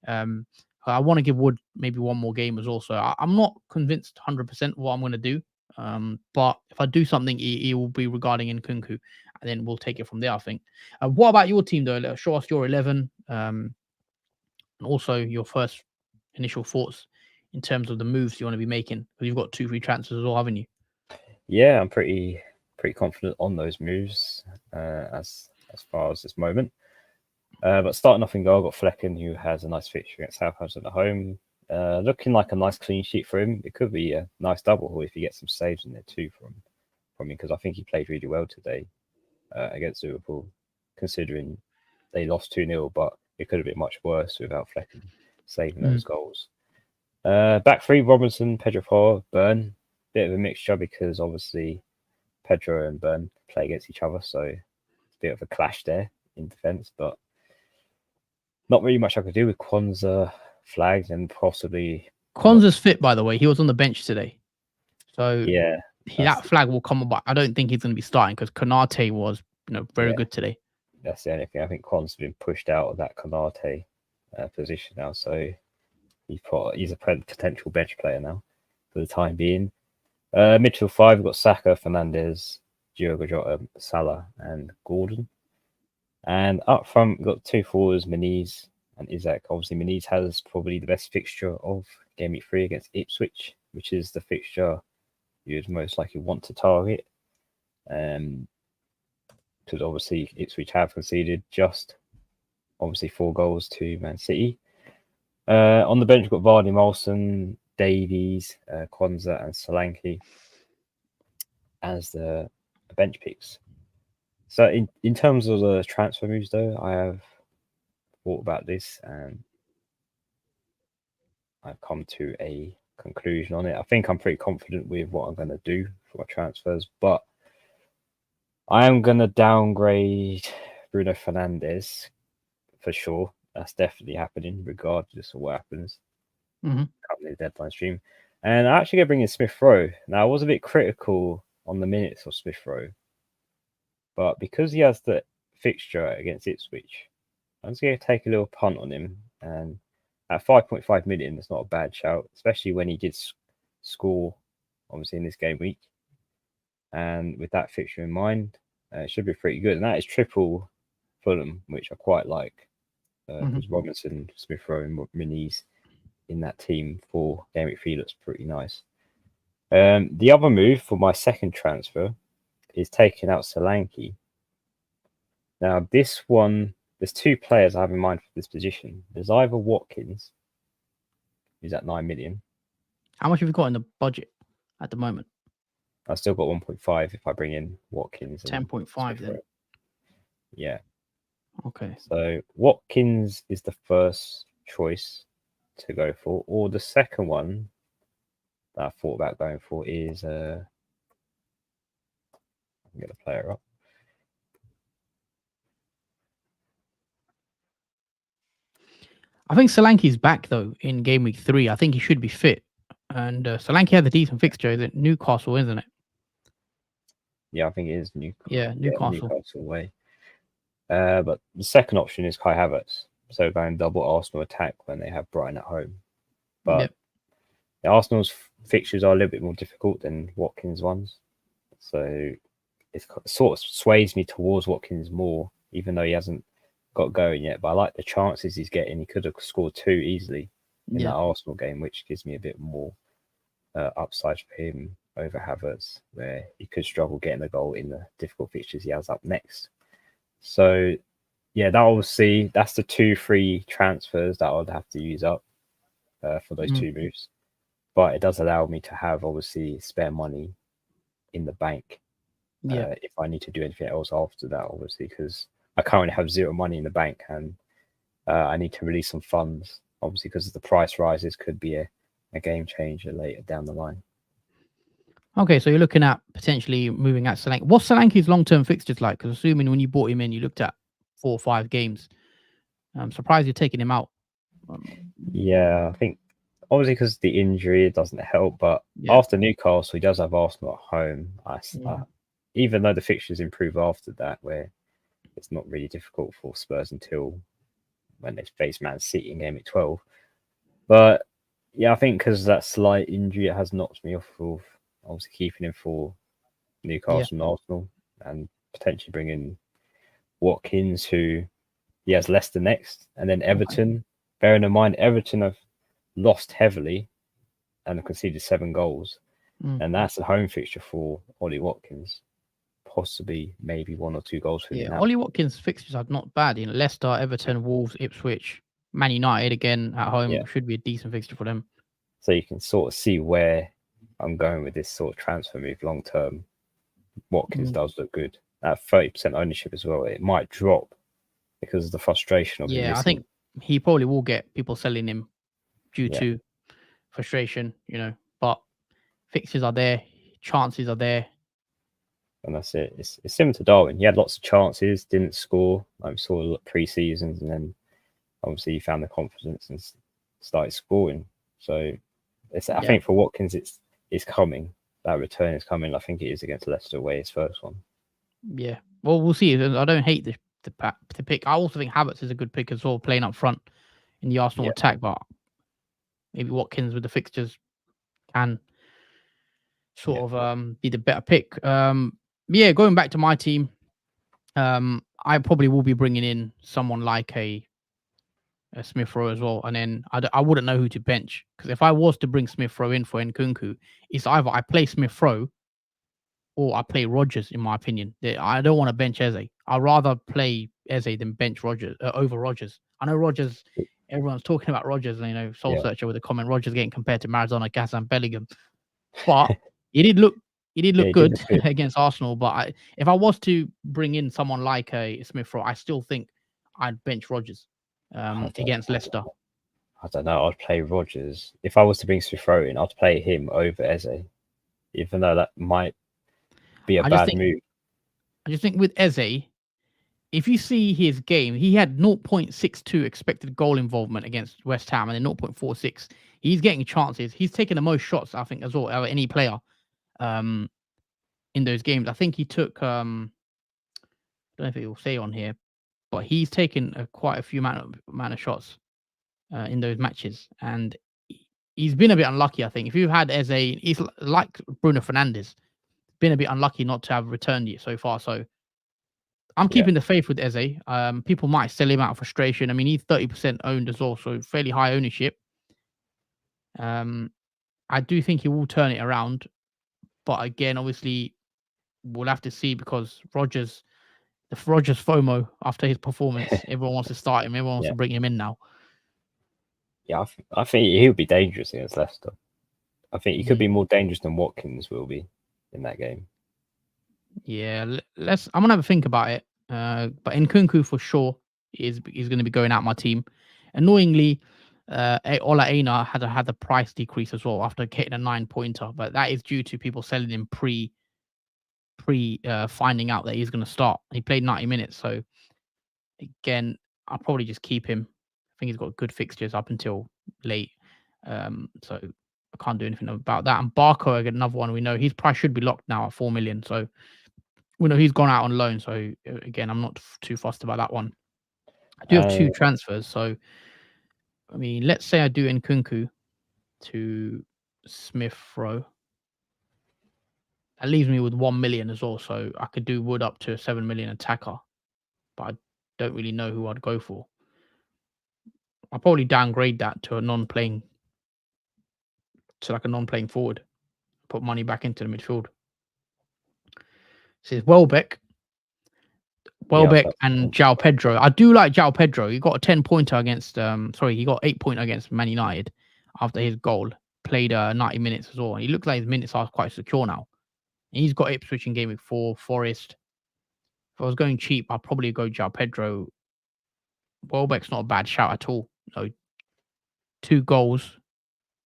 I want to give Wood maybe one more game as well. So I'm not convinced 100% what I'm going to do. But if I do something, it will be regarding Nkunku, and then we'll take it from there, I think. What about your team, though? Show us your 11, and also your first initial thoughts in terms of the moves you want to be making. Because you've got 2 free transfers as well, haven't you? Yeah, I'm pretty confident on those moves as far as this moment. But starting off in goal, I've got Flecken, who has a nice fixture against Southampton at home. Looking like a nice clean sheet for him. It could be a nice double if he gets some saves in there too from him, because I think he played really well today against Liverpool, considering they lost 2-0, but it could have been much worse without Flecken saving those goals. Back 3, Robinson, Pedro Porro, Burn. Bit of a mixture because obviously Pedro and Burn play against each other, so it's a bit of a clash there in defence, but not really much I could do with Kwanzaa flagged and possibly... Kwanzaa's fit, by the way. He was on the bench today. So yeah, that flag will come about. I don't think he's going to be starting because Konate was very good today. That's the only thing. I think Kwanzaa's been pushed out of that Konate position now, so he's a potential bench player now for the time being. Midfield 5, we've got Saka, Fernandes, Diogo Jota, Salah, and Gordon. And up front, we've got 2 forwards, Muniz and Isak. Obviously, Muniz has probably the best fixture of Gameweek 3 against Ipswich, which is the fixture you'd most likely want to target. Because obviously, Ipswich have conceded just 4 goals to Man City. On the bench, we've got Vardy, Molson, Davies, Kwanzaa, and Solanke as the bench picks. So in terms of the transfer moves, though, I have thought about this and I've come to a conclusion on it. I think I'm pretty confident with what I'm going to do for my transfers, but I am going to downgrade Bruno Fernandes for sure. That's definitely happening, regardless of what happens. Coming to the deadline stream. And I'm actually going to bring in Smith Rowe. Now, I was a bit critical on the minutes of Smith Rowe, but because he has the fixture against Ipswich, I'm just going to take a little punt on him. And at 5.5 million, it's not a bad shout, especially when he did score, obviously, in this game week. And with that fixture in mind, it should be pretty good. And that is triple Fulham, which I quite like. Because Robinson, Smith Rowe, and Muniz in that team for Game Week 3 looks pretty nice. The other move for my second transfer is taking out Solanke. Now, this one, there's 2 players I have in mind for this position. There's either Watkins, who's at 9 million. How much have you got in the budget at the moment? I've still got 1.5 if I bring in Watkins. 10.5 then. Yeah. Okay. So Watkins is the first choice to go for, or the second one that I thought about going for is I'm going to play it up. I think Solanke's back though in Game Week 3. I think he should be fit. And Solanke had a decent fixture. Is it Newcastle, isn't it? Yeah, I think it is Newcastle. Yeah, Newcastle. Newcastle away. But the second option is Kai Havertz. So going double Arsenal attack when they have Brighton at home. But Arsenal's fixtures are a little bit more difficult than Watkins' ones. So it sort of sways me towards Watkins more, even though he hasn't got going yet. But I like the chances he's getting. He could have scored 2 easily in that Arsenal game, which gives me a bit more upside for him over Havertz, where he could struggle getting a goal in the difficult fixtures he has up next. So, Yeah, that obviously that's the 2-3 transfers that I would have to use up for those two moves. But it does allow me to have obviously spare money in the bank if I need to do anything else after that, obviously, because I currently have zero money in the bank and I need to release some funds, obviously, because the price rises could be a game changer later down the line. Okay, so you're looking at potentially moving out Solanke. What's Solanke's long-term fixtures like? Because assuming when you bought him in, you looked at 4 or 5 games. I'm surprised you're taking him out. Yeah, I think obviously because the injury it doesn't help, but after Newcastle, he does have Arsenal at home. Even though the fixtures improve after that, where it's not really difficult for Spurs until when they face Man City in Game 12. But yeah, I think because that slight injury, it has knocked me off of obviously keeping him for Newcastle and Arsenal, and potentially bringing Watkins, who he has Leicester next, and then Everton. Okay. Bearing in mind, Everton have lost heavily and conceded 7 goals, and that's a home fixture for Ollie Watkins. Possibly, maybe 1 or 2 goals for him. Ollie Watkins' fixtures are not bad. In Leicester, Everton, Wolves, Ipswich, Man United again at home should be a decent fixture for them. So you can sort of see where I'm going with this sort of transfer move long term. Watkins does look good at 30% ownership as well. It might drop because of the frustration of him missing. I think he probably will get people selling him due to frustration, but fixtures are there, chances are there. And that's it. It's similar to Darwin. He had lots of chances, didn't score. I saw pre-seasons, and then obviously he found the confidence and started scoring. So I think for Watkins, it's coming. That return is coming. I think it is against Leicester away, his first one. Yeah. Well, we'll see. I don't hate the pick. I also think Havertz is a good pick as well, playing up front in the Arsenal attack, but maybe Watkins with the fixtures can sort of be the better pick. Going back to my team, I probably will be bringing in someone like a Smith Rowe as well, and then I wouldn't know who to bench, because if I was to bring Smith Rowe in for Nkunku, it's either I play Smith Rowe or I play Rodgers. In my opinion, I don't want to bench Eze. I'd rather play Eze than bench Rodgers over Rodgers. I know Rodgers. Everyone's talking about Rodgers, and Soul Searcher with a comment. Rodgers getting compared to Maradona, Gas, and Bellingham, but he did look good against Arsenal. But if I was to bring in someone like a Smith Rowe, I still think I'd bench Rodgers against Leicester. I don't know. I'd play Rodgers. If I was to bring Smith Rowe in, I'd play him over Eze, even though that might be a bad move. I just think with Eze, if you see his game, he had 0.62 expected goal involvement against West Ham and then 0.46. He's getting chances. He's taking the most shots, I think, as well, out of any player in those games. I think he took, I don't know if it will say on here, but he's taken quite a few amount of shots in those matches. And he's been a bit unlucky, I think. If you had Eze, he's like Bruno Fernandes, been a bit unlucky not to have returned it so far. So I'm keeping the faith with Eze. People might sell him out of frustration. I mean, he's 30% owned as well, so fairly high ownership. I do think he will turn it around, but again, obviously, we'll have to see, because Rodgers FOMO after his performance. Everyone wants to start him. Everyone wants to bring him in now. Yeah, I think he'll be dangerous against Leicester. I think he could be more dangerous than Watkins will be in that game. Yeah, I'm gonna have a think about it. But Nkunku for sure is going to be going out my team. Annoyingly, Ola Aina had a price decrease as well after getting a 9-pointer, but that is due to people selling him pre finding out that he's going to start. He played 90 minutes, so again, I'll probably just keep him. I think he's got good fixtures up until late, so I can't do anything about that. And Barco, again, another one we know his price should be locked now at 4 million, so we know he's gone out on loan. So again, I'm not too fussed about that one. I do have 2 transfers, so I mean, let's say I do Nkunku to Smith Rowe. That leaves me with 1 million as well, so I could do Wood up to a 7 million attacker, but I don't really know who I'd go for. I'll probably downgrade that to a non-playing forward. Put money back into the midfield. This is Welbeck. Welbeck that's and João Pedro. I do like João Pedro. He got a 10-pointer against he got 8-pointer against Man United after his goal. Played 90 minutes as well. He looked like his minutes are quite secure now. And he's got Ipswich in Gameweek 4, Forest. If I was going cheap, I'd probably go João Pedro. Welbeck's not a bad shout at all. 2 goals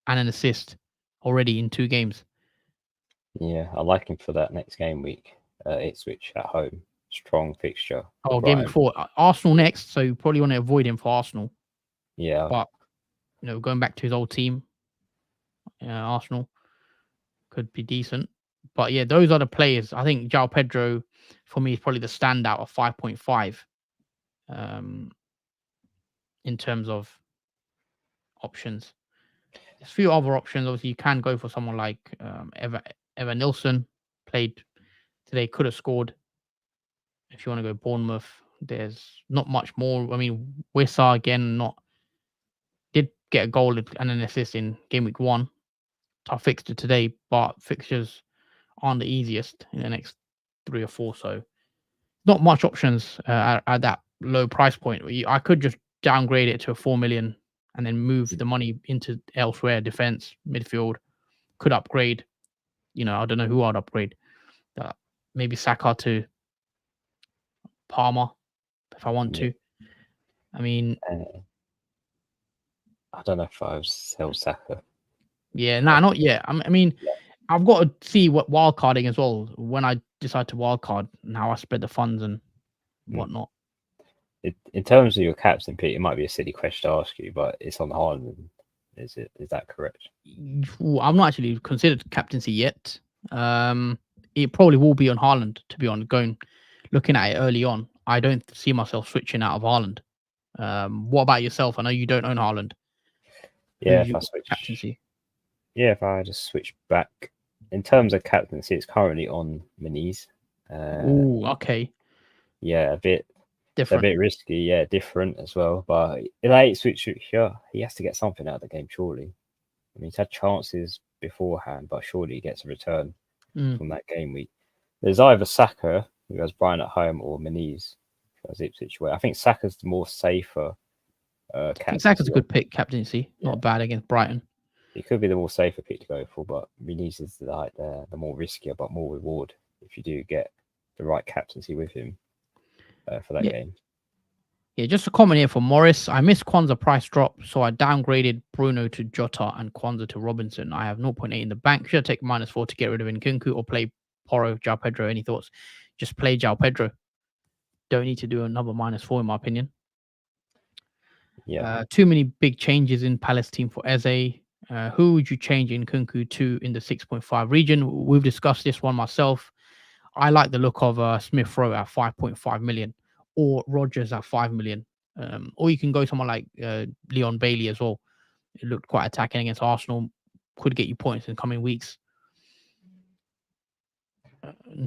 and an assist already in 2 games. Yeah, I like him for that next game week. Ipswich at home, strong fixture. Oh, Gameweek 4. Arsenal next, so you probably want to avoid him for Arsenal. Yeah, but going back to his old team, Arsenal could be decent. But yeah, those are the players. I think João Pedro for me is probably the standout of 5.5 in terms of options. There's a few other options. Obviously, you can go for someone like Evan Nilsson. Played today, could have scored. If you want to go Bournemouth, there's not much more. I mean, Wissa again did get a goal and an assist in game week 1. Tough fixture today, but fixtures aren't the easiest in the next 3 or 4. So not much options at that low price point. I could just downgrade it to a 4 million and then move the money into elsewhere, defense, midfield. Could upgrade. I don't know who I'd upgrade. Maybe Saka to Palmer if I want to. I mean, I don't know if I would sell Saka. Yeah, not yet. I mean, I've got to see what wildcarding as well when I decide to wildcard and how I spread the funds and whatnot. In terms of your captain, Pete, it might be a silly question to ask you, but it's on Haaland. Is that correct? I've not actually considered captaincy yet. It probably will be on Haaland, to be honest. Looking at it early on, I don't see myself switching out of Haaland. What about yourself? I know you don't own Haaland. Yeah, if I switch captaincy. Yeah, if I just switch back in terms of captaincy, it's currently on Meniz. Okay. Yeah, a bit different. A bit risky. Yeah, different as well. But in a switch here, he has to get something out of the game, surely. I mean, he's had chances beforehand, but surely he gets a return from that game week. There's either Saka, who has Brighton at home, or Meniz, who has Ipswich away. I think Saka's the more safer captaincy. Saka's a good pick, captaincy. Not bad against Brighton. He could be the more safer pick to go for, but Meniz is like the more riskier, but more reward if you do get the right captaincy with him for that game. Yeah, just a comment here for Morris. I missed Kwanzaa price drop, so I downgraded Bruno to Jota and Kwanzaa to Robinson. I have 0.8 in the bank. Should I take -4 to get rid of Nkunku or play Porro, João Pedro? Any thoughts? Just play João Pedro. Don't need to do another -4 in my opinion. Yeah. Too many big changes in Palace team for Eze. Who would you change Nkunku to in the 6.5 region? We've discussed this one myself. I like the look of Smith Rowe at 5.5 million or Rodgers at 5 million. Or you can go someone like Leon Bailey as well. It looked quite attacking against Arsenal. Could get you points in coming weeks.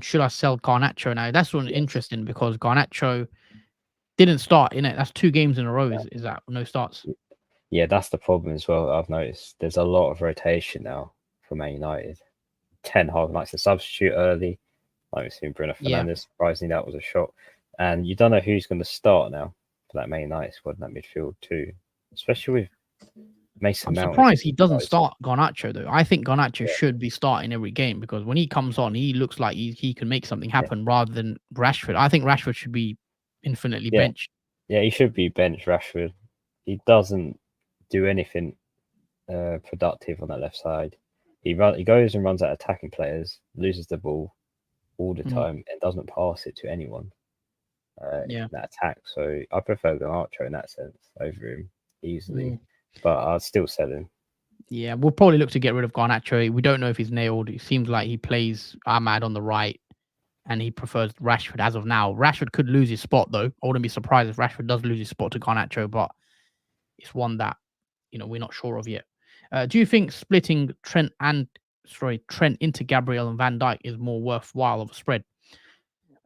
Should I sell Garnacho now? That's one interesting because Garnacho didn't start in it. That's 2 games in a row. Is that no starts? Yeah, that's the problem as well. I've noticed there's a lot of rotation now for Man United. Ten Hag likes to substitute early. Like we've seen Bruno Fernandes. Surprisingly, that was a shot. And you don't know who's going to start now for that Man United squad in that midfield too. Especially with Mason Mount. I'm surprised he doesn't start Garnacho though. I think Garnacho should be starting every game because when he comes on, he looks like he can make something happen rather than Rashford. I think Rashford should be infinitely benched. Yeah, he should be benched, Rashford. He doesn't do anything productive on that left side. He goes and runs at attacking players, loses the ball all the time, and doesn't pass it to anyone in that attack. So I prefer Garnacho in that sense over him easily, but I'd still sell him. Yeah, we'll probably look to get rid of Garnacho. We don't know if he's nailed. It seems like he plays Ahmad on the right, and he prefers Rashford as of now. Rashford could lose his spot though. I wouldn't be surprised if Rashford does lose his spot to Garnacho, but it's one that we're not sure of yet. Do you think splitting Trent into Gabriel and Van Dijk is more worthwhile of a spread?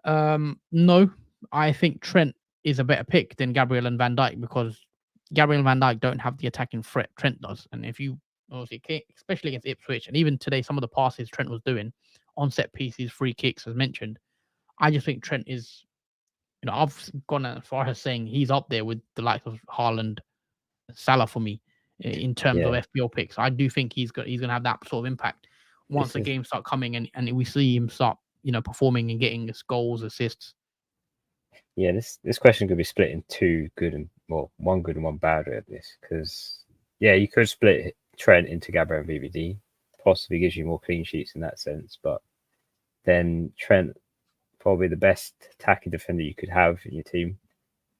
No, I think Trent is a better pick than Gabriel and Van Dijk because Gabriel and Van Dijk don't have the attacking threat Trent does. And if you obviously, especially against Ipswich, and even today, some of the passes Trent was doing on set pieces, free kicks, as mentioned, I just think Trent is I've gone as far as saying he's up there with the likes of Haaland, Salah for me in terms of FPL picks. I do think he's gonna have that sort of impact once the games start coming and we see him start performing and getting his goals, assists. Yeah, this question could be split in one good and one bad at this, because you could split Trent into Gabriel and VVD, possibly gives you more clean sheets in that sense, but then Trent, probably the best attacking defender you could have in your team,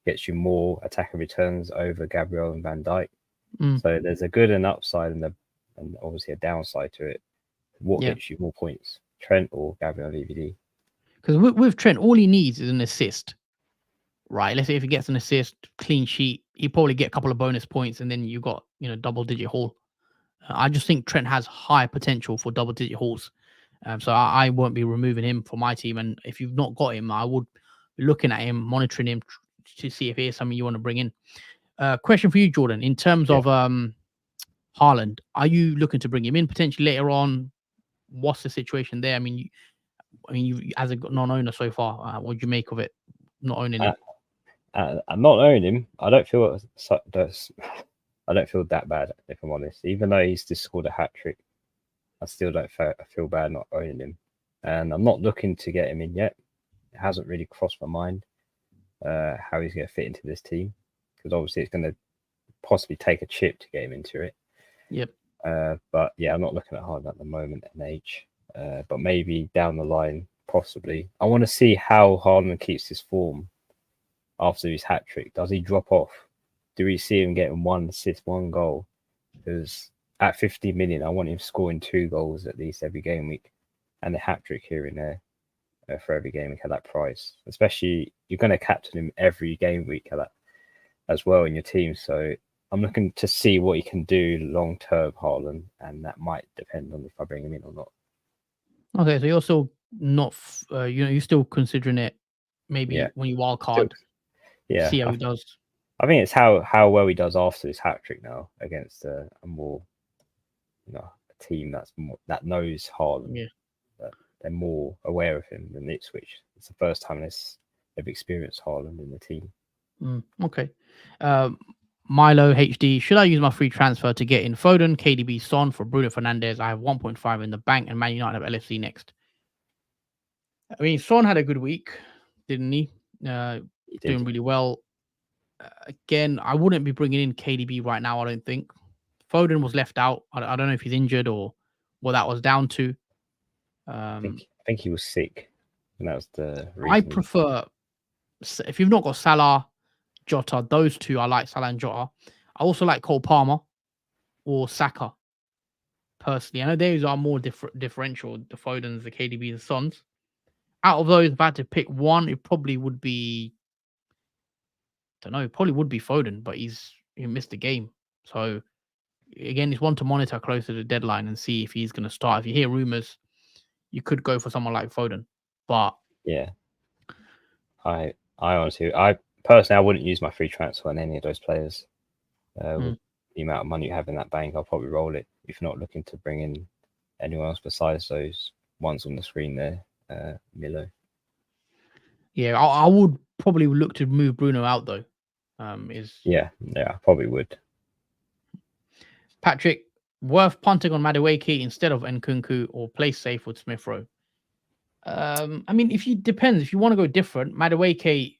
gets you more attacking returns over Gabriel and Van Dijk. So there's a good and upside and obviously a downside to it. What gets you more points, Trent or Gabriel and VVD? Because with Trent, all he needs is an assist, right? Let's say if he gets an assist, clean sheet, he probably get a couple of bonus points, and then you got double-digit haul. I just think Trent has high potential for double-digit hauls, so I won't be removing him from my team. And if you've not got him, I would be looking at him, monitoring him to see if he is something you want to bring in. Question for you, Jordan, in terms of Haaland, are you looking to bring him in potentially later on? What's the situation there? I mean, you as a non-owner so far, what do you make of it? Not owning him. I'm not owning him. I don't feel that bad, if I'm honest. Even though he's just scored a hat trick, I still don't feel bad not owning him. And I'm not looking to get him in yet. It hasn't really crossed my mind how he's going to fit into this team, because obviously it's going to possibly take a chip to get him into it. Yep. But yeah, I'm not looking at Haaland at the moment in age. But maybe down the line, possibly. I want to see how Haaland keeps his form after his hat trick. Does he drop off? Do we see him getting 1 assist, 1 goal? Because at 50 million, I want him scoring 2 goals at least every game week, and a hat trick here and there for every game week at that price. Especially, you're going to captain him every game week at that as well in your team. So I'm looking to see what he can do long term, Haaland, and that might depend on if I bring him in or not. Okay, so you're still not, you're still considering it. Maybe when you wild card, see how he does. I think it's how well he does after his hat trick now against a more, a team that knows Haaland. Yeah, that they're more aware of him than Ipswich. It's the first time they've experienced Haaland in the team. Okay. Milo HD, should I use my free transfer to get in Foden, KDB, Son for Bruno Fernandes? I have 1.5 in the bank, and Man United have LFC next. I mean, Son had a good week, didn't he? Doing really well. Again, I wouldn't be bringing in KDB right now, I don't think. Foden was left out. I don't know if he's injured or what that was down to. I think he was sick, and that was the reason. I prefer, if you've not got Salah, Jota, those two, I like Salah and Jota. I also like Cole Palmer or Saka, personally. I know those are more differential, the Fodens, the KDBs, the Sons. Out of those, if I had to pick one, it probably would be, probably would be Foden, but he missed the game. So, again, it's one to monitor closer to the deadline and see if he's going to start. If you hear rumours, you could go for someone like Foden. But yeah, I honestly, personally, I wouldn't use my free transfer on any of those players. With the amount of money you have in that bank, I'll probably roll it if you're not looking to bring in anyone else besides those ones on the screen there, Milo. Yeah, I would probably look to move Bruno out though. I probably would. Patrick, worth punting on Madueke instead of Nkunku or play safe with Smith Rowe? I mean, depends. If you want to go different, Madueke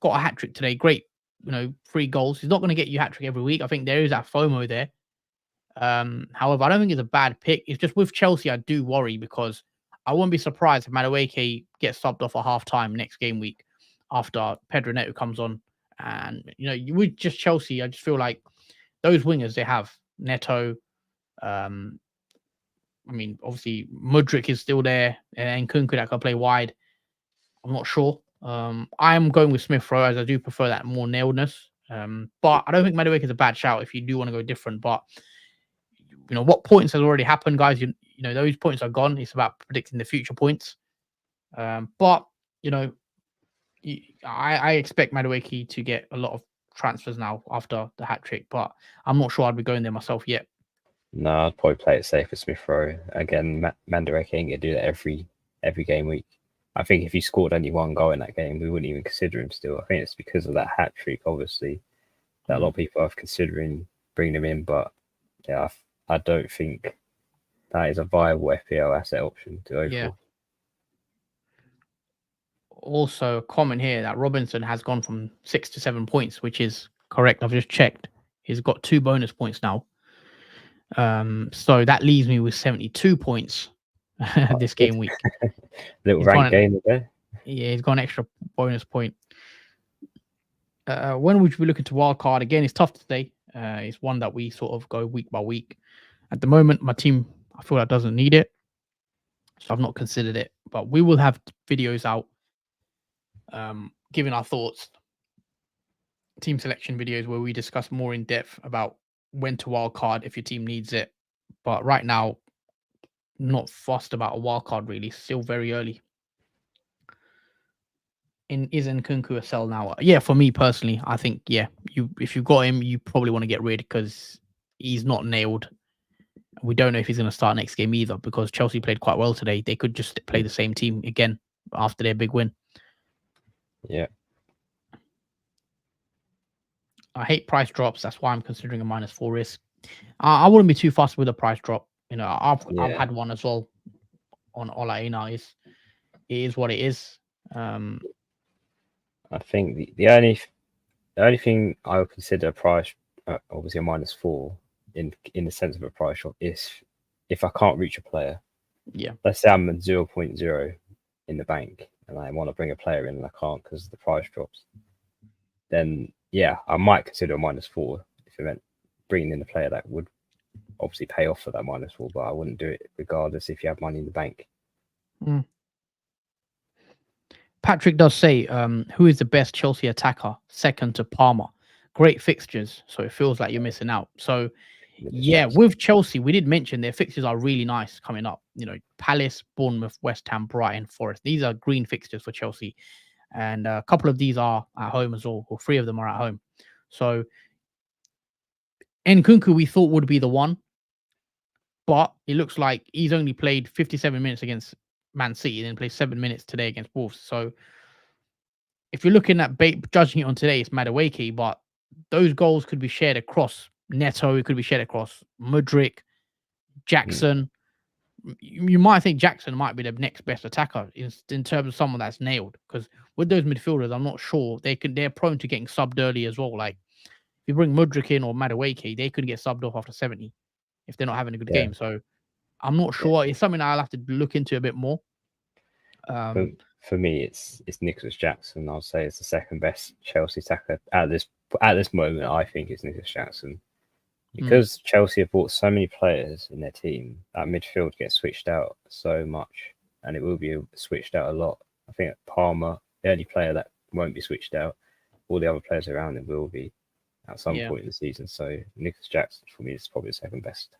got a hat trick today. Great, 3 goals. He's not going to get you hat trick every week. I think there is that FOMO there. However, I don't think it's a bad pick. It's just with Chelsea, I do worry because I wouldn't be surprised if Madueke gets subbed off at half time next game week after Pedro Neto comes on. And with just Chelsea, I just feel like those wingers they have Neto. I mean, obviously Mudryk is still there, and Nkunku that can play wide. I'm not sure. I'm going with Smith Rowe as I do prefer that more nailedness. But I don't think Madueke is a bad shout if you do want to go different. But what points has already happened, guys. Those points are gone. It's about predicting the future points. But I expect Madueke to get a lot of transfers now after the hat trick. But I'm not sure I'd be going there myself yet. No, I'd probably play it safe with Smith Rowe. Again, Madueke ain't gonna do that every game week. I think if he scored only one goal in that game, we wouldn't even consider him still. I think it's because of that hat trick, obviously, that a lot of people are considering bringing him in. But yeah, I don't think that is a viable FPL asset option to go for. Also, a comment here that Robinson has gone from 6 to 7 points, which is correct. I've just checked. He's got 2 bonus points now. So that leaves me with 72 points this game week. Little rank game there. Yeah, he's got an extra bonus point. When would you be looking to wildcard? Again, it's tough to say. It's one that we sort of go week by week. At the moment, my team, I feel like doesn't need it. So I've not considered it. But we will have videos out giving our thoughts, team selection videos where we discuss more in depth about when to wildcard if your team needs it. But right now, not fussed about a wildcard really. Still very early. Is Nkunku a sell now? Yeah, for me personally, I think if you got him, you probably want to get rid because he's not nailed. We don't know if he's going to start next game either because Chelsea played quite well today. They could just play the same team again after their big win. Yeah. I hate price drops. That's why I'm considering a -4 risk. I wouldn't be too fussed with a price drop. You know, I've had one as well on Ola Aina. It is what it is. I think the only thing I would consider a price, obviously a -4 in the sense of a price drop, is if I can't reach a player. Yeah. Let's say I'm at 0.0 in the bank and I want to bring a player in and I can't because the price drops. Then yeah, I might consider a -4 if it meant bringing in a player that would obviously pay off for that -4, but I wouldn't do it regardless if you have money in the bank. Patrick does say, who is the best Chelsea attacker second to Palmer? Great fixtures, so it feels like you're missing out. So, yeah, with Chelsea, we did mention their fixtures are really nice coming up. You know, Palace, Bournemouth, West Ham, Brighton, Forest. These are green fixtures for Chelsea. And a couple of these are at home as well, or 3 of them are at home. So, Nkunku we thought would be the one, but it looks like he's only played 57 minutes against Man City, then plays 7 minutes today against Wolves. So if you're looking at judging it on today, it's Madueke, but those goals could be shared across Neto. It could be shared across Mudryk, Jackson. You might think Jackson might be the next best attacker in terms of someone that's nailed. Because with those midfielders, I'm not sure they're prone to getting subbed early as well. Like if you bring Mudryk in or Madueke, they could get subbed off after 70 if they're not having a good game. So I'm not sure. It's something I'll have to look into a bit more. For me, it's Nicholas Jackson. I'll say it's the second best Chelsea attacker at this moment. I think it's Nicholas Jackson because Chelsea have bought so many players in their team. That midfield gets switched out so much, and it will be switched out a lot. I think Palmer, the only player that won't be switched out. All the other players around him will be at some point in the season. So Nicholas Jackson for me is probably the second best.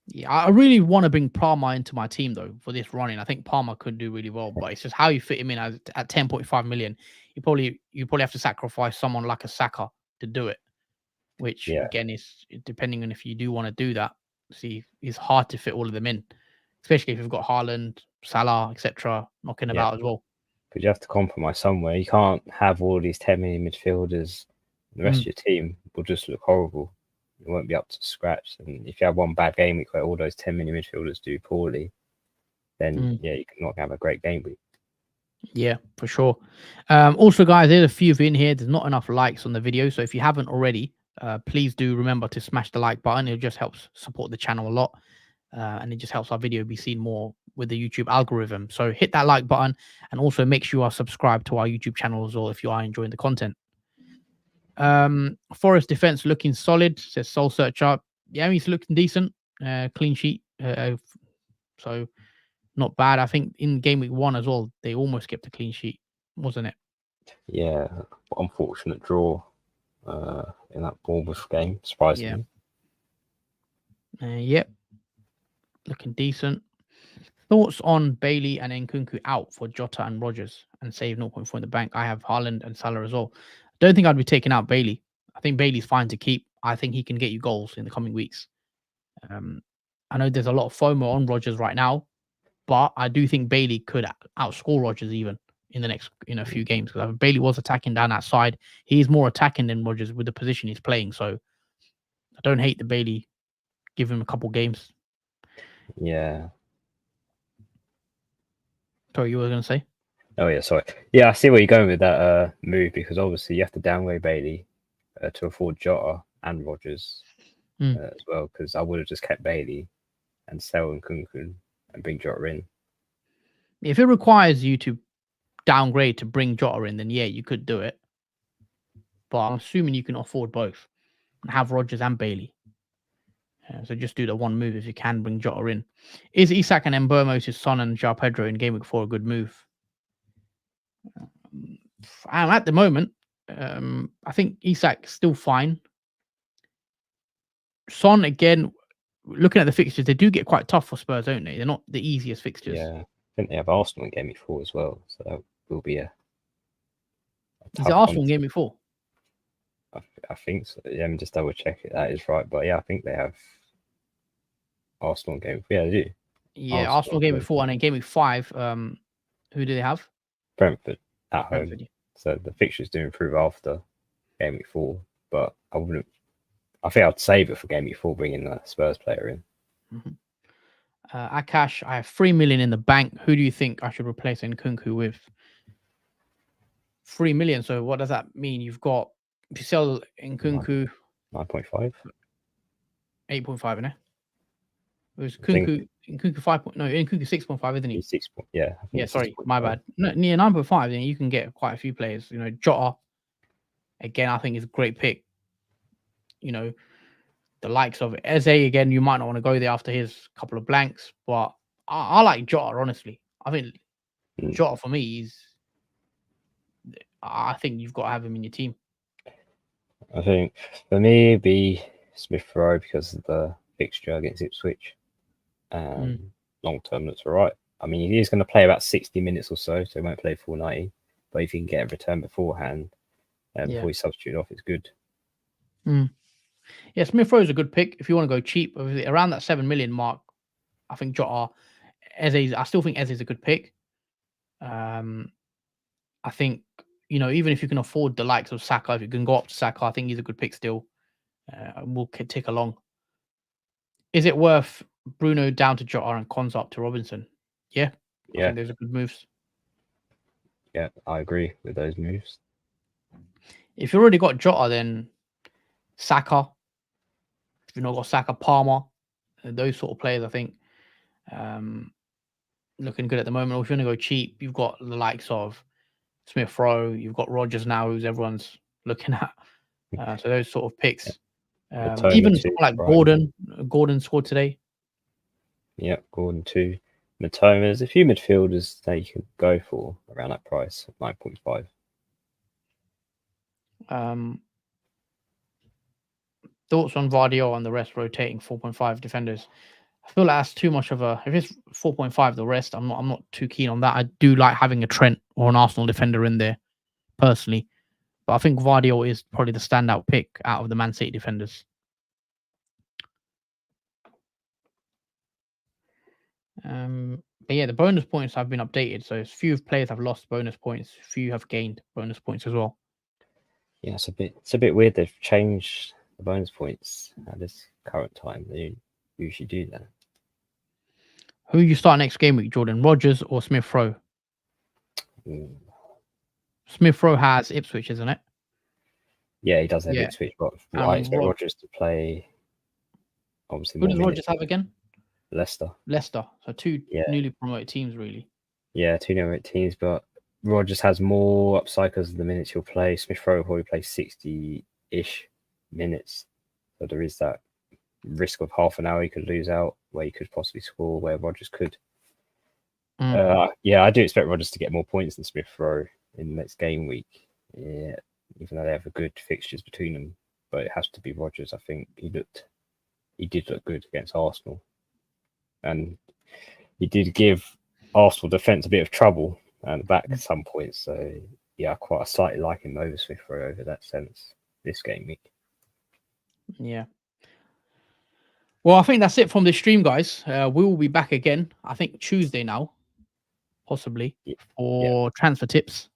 Yeah, I really want to bring Palmer into my team though for this running. I think Palmer could do really well, but it's just how you fit him in at 10.5 million. You probably have to sacrifice someone like a Saka to do it, which again is depending on if you do want to do that. See, it's hard to fit all of them in, especially if you've got Haaland, Salah, etc. knocking about as well. But you have to compromise somewhere. You can't have all these 10 million midfielders. The rest of your team will just look horrible. It won't be up to scratch. And if you have one bad game week where all those 10 million midfielders do poorly, then you cannot have a great game week. Yeah, for sure. Also, guys, there's a few of you in here. There's not enough likes on the video. So if you haven't already, please do remember to smash the like button. It just helps support the channel a lot. And it just helps our video be seen more with the YouTube algorithm. So hit that like button and also make sure you are subscribed to our YouTube channel as well if you are enjoying the content. Forest defense looking solid, says Soul Searcher. Yeah, he's looking decent. Clean sheet. So not bad. I think in game week 1 as well, they almost kept a clean sheet, wasn't it? Yeah, unfortunate draw in that Bournemouth game, surprisingly. Yep. Looking decent. Thoughts on Bailey and Nkunku out for Jota and Rodgers and save 0.4 in the bank? I have Haaland and Salah as well. Don't think I'd be taking out Bailey. I think Bailey's fine to keep. I think he can get you goals in the coming weeks. I know there's a lot of FOMO on Rodgers right now, but I do think Bailey could outscore Rodgers even in the next few games, because Bailey was attacking down that side. He's more attacking than Rodgers with the position he's playing. So I don't hate the Bailey. Give him a couple games. Yeah. Sorry, you were going to say? Oh yeah, sorry. Yeah, I see where you're going with that move, because obviously you have to downgrade Bailey to afford Jota and Rodgers as well. Because I would have just kept Bailey and sell Nkunku and bring Jota in. If it requires you to downgrade to bring Jota in, then yeah, you could do it. But I'm assuming you can afford both and have Rodgers and Bailey. So just do the one move if you can bring Jota in. Is Isak and Mbeumo's Son and João Pedro in Gameweek 4 a good move? At the moment, I think Isak's still fine. Son, again, looking at the fixtures, they do get quite tough for Spurs, don't they? They're not the easiest fixtures. Yeah, I think they have Arsenal in Gameweek 4 as well, so that will be a Is it Arsenal in Gameweek 4? I think so. Yeah, let me just double check it. That is right, but yeah, I think they have Arsenal in Gameweek. Yeah, they do. Yeah, Arsenal Gameweek 4, and then Gameweek 5. Who do they have? Brentford at home. Brentford, yeah. So the fixtures do improve after Gameweek 4, but I wouldn't. I think I'd save it for Gameweek 4, bringing the Spurs player in. Akash, I have 3 million in the bank. Who do you think I should replace Nkunku with? 3 million. So what does that mean? You've got, if you sell Nkunku, 9.5, 8.5, isn't it? It was Nkunku 5. No, Nkunku 6.5, isn't he? 6. Yeah. Yeah. Sorry, my bad. No, near 9.5. Then you can get quite a few players. Jota. Again, I think is a great pick. The likes of Eze, again, you might not want to go there after his couple of blanks, but I like Jota, honestly. I think Jota, for me, I think you've got to have him in your team. I think for me, it'd be Smith Rowe because of the fixture against Ipswich. Long term, that's all right. I mean, he is going to play about 60 minutes or so he won't play full 90. But if you can get a return beforehand, before you substitute off, it's good. Yeah, Smith Rowe is a good pick if you want to go cheap. Around that 7 million mark, I think Jota, I still think Eze is a good pick. I think, even if you can afford the likes of Saka, if you can go up to Saka, I think he's a good pick still. We'll tick along. Is it worth Bruno down to Jota and Konza up to Robinson? Yeah. I think those are good moves. Yeah, I agree with those moves. If you already got Jota, then Saka. If you've not got Saka, Palmer, those sort of players, I think, looking good at the moment. Or if you want to go cheap, you've got the likes of Smith Rowe. You've got Rodgers now, who's everyone's looking at. So those sort of picks. Even like Gordon. Gordon scored today. Yeah, Gordon too. Matoma. There's a few midfielders that you can go for around that price, 9.5. Thoughts on Vardio and the rest rotating 4.5 defenders? I feel like that's too much of a. If it's 4.5, the rest, I'm not too keen on that. I do like having a Trent or an Arsenal defender in there, personally. But I think Vardio is probably the standout pick out of the Man City defenders. But yeah, the bonus points have been updated. So a few players have lost bonus points, few have gained bonus points as well. Yeah, it's a bit weird. They've changed the bonus points at this current time. They usually do that. Who you start next game week, Jordan? Rodgers or Smith Rowe? Smith Rowe has Ipswich, isn't it? Yeah, he does have Ipswich, but I expect Rodgers to play. Obviously, who does Rodgers have again? Leicester. So two newly promoted teams, really. Yeah, two newly promoted teams, but Rodgers has more upside because of the minutes he'll play. Smith Rowe will probably play 60-ish minutes, so there is that risk of half an hour he could lose out, where he could possibly score, where Rodgers could. I do expect Rodgers to get more points than Smith Rowe in the next game week. Yeah, even though they have a good fixtures between them, but it has to be Rodgers. I think he did look good against Arsenal, and he did give Arsenal defence a bit of trouble at the back at some points. So yeah, I slightly like him over Smith Rowe over that sense this game week. Yeah. Well, I think that's it from this stream, guys. We will be back again, I think Tuesday now, possibly, for transfer tips.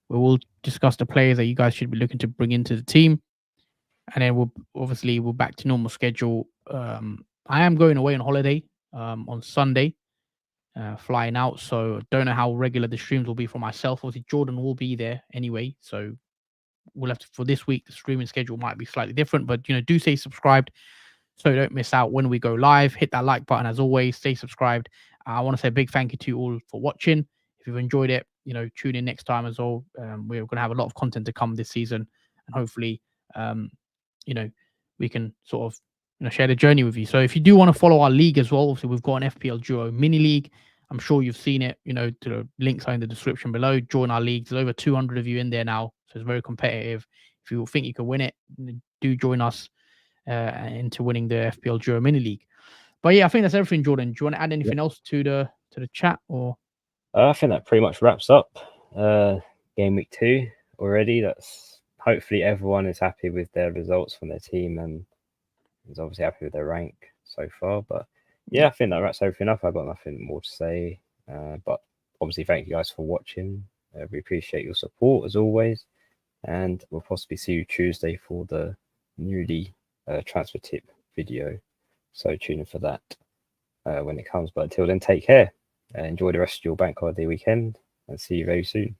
We will discuss the players that you guys should be looking to bring into the team. And then we're back to normal schedule. I am going away on holiday on Sunday, flying out. So don't know how regular the streams will be for myself. Obviously, Jordan will be there anyway. So we'll have to, for this week, the streaming schedule might be slightly different. But, do stay subscribed so you don't miss out when we go live. Hit that like button as always. Stay subscribed. I want to say a big thank you to you all for watching. If you've enjoyed it, tune in next time as well. We're going to have a lot of content to come this season, and hopefully, we can sort of share the journey with you. So if you do want to follow our league as well, obviously we've got an FPL Duo mini league. I'm sure you've seen it. The links are in the description below. Join our league. There's over 200 of you in there now, so it's very competitive. If you think you can win it, do join us into winning the FPL Duo mini league. But yeah, I think that's everything, Jordan. Do you want to add anything else to the chat, or? I think that pretty much wraps up game week 2 already. That's hopefully everyone is happy with their results from their team and is obviously happy with their rank so far. But yeah, I think that wraps everything up. I've got nothing more to say. But obviously, thank you guys for watching. We appreciate your support as always, and we'll possibly see you Tuesday for the newly transfer tip video. So tune in for that when it comes. But until then, take care. Enjoy the rest of your bank holiday weekend, and see you very soon.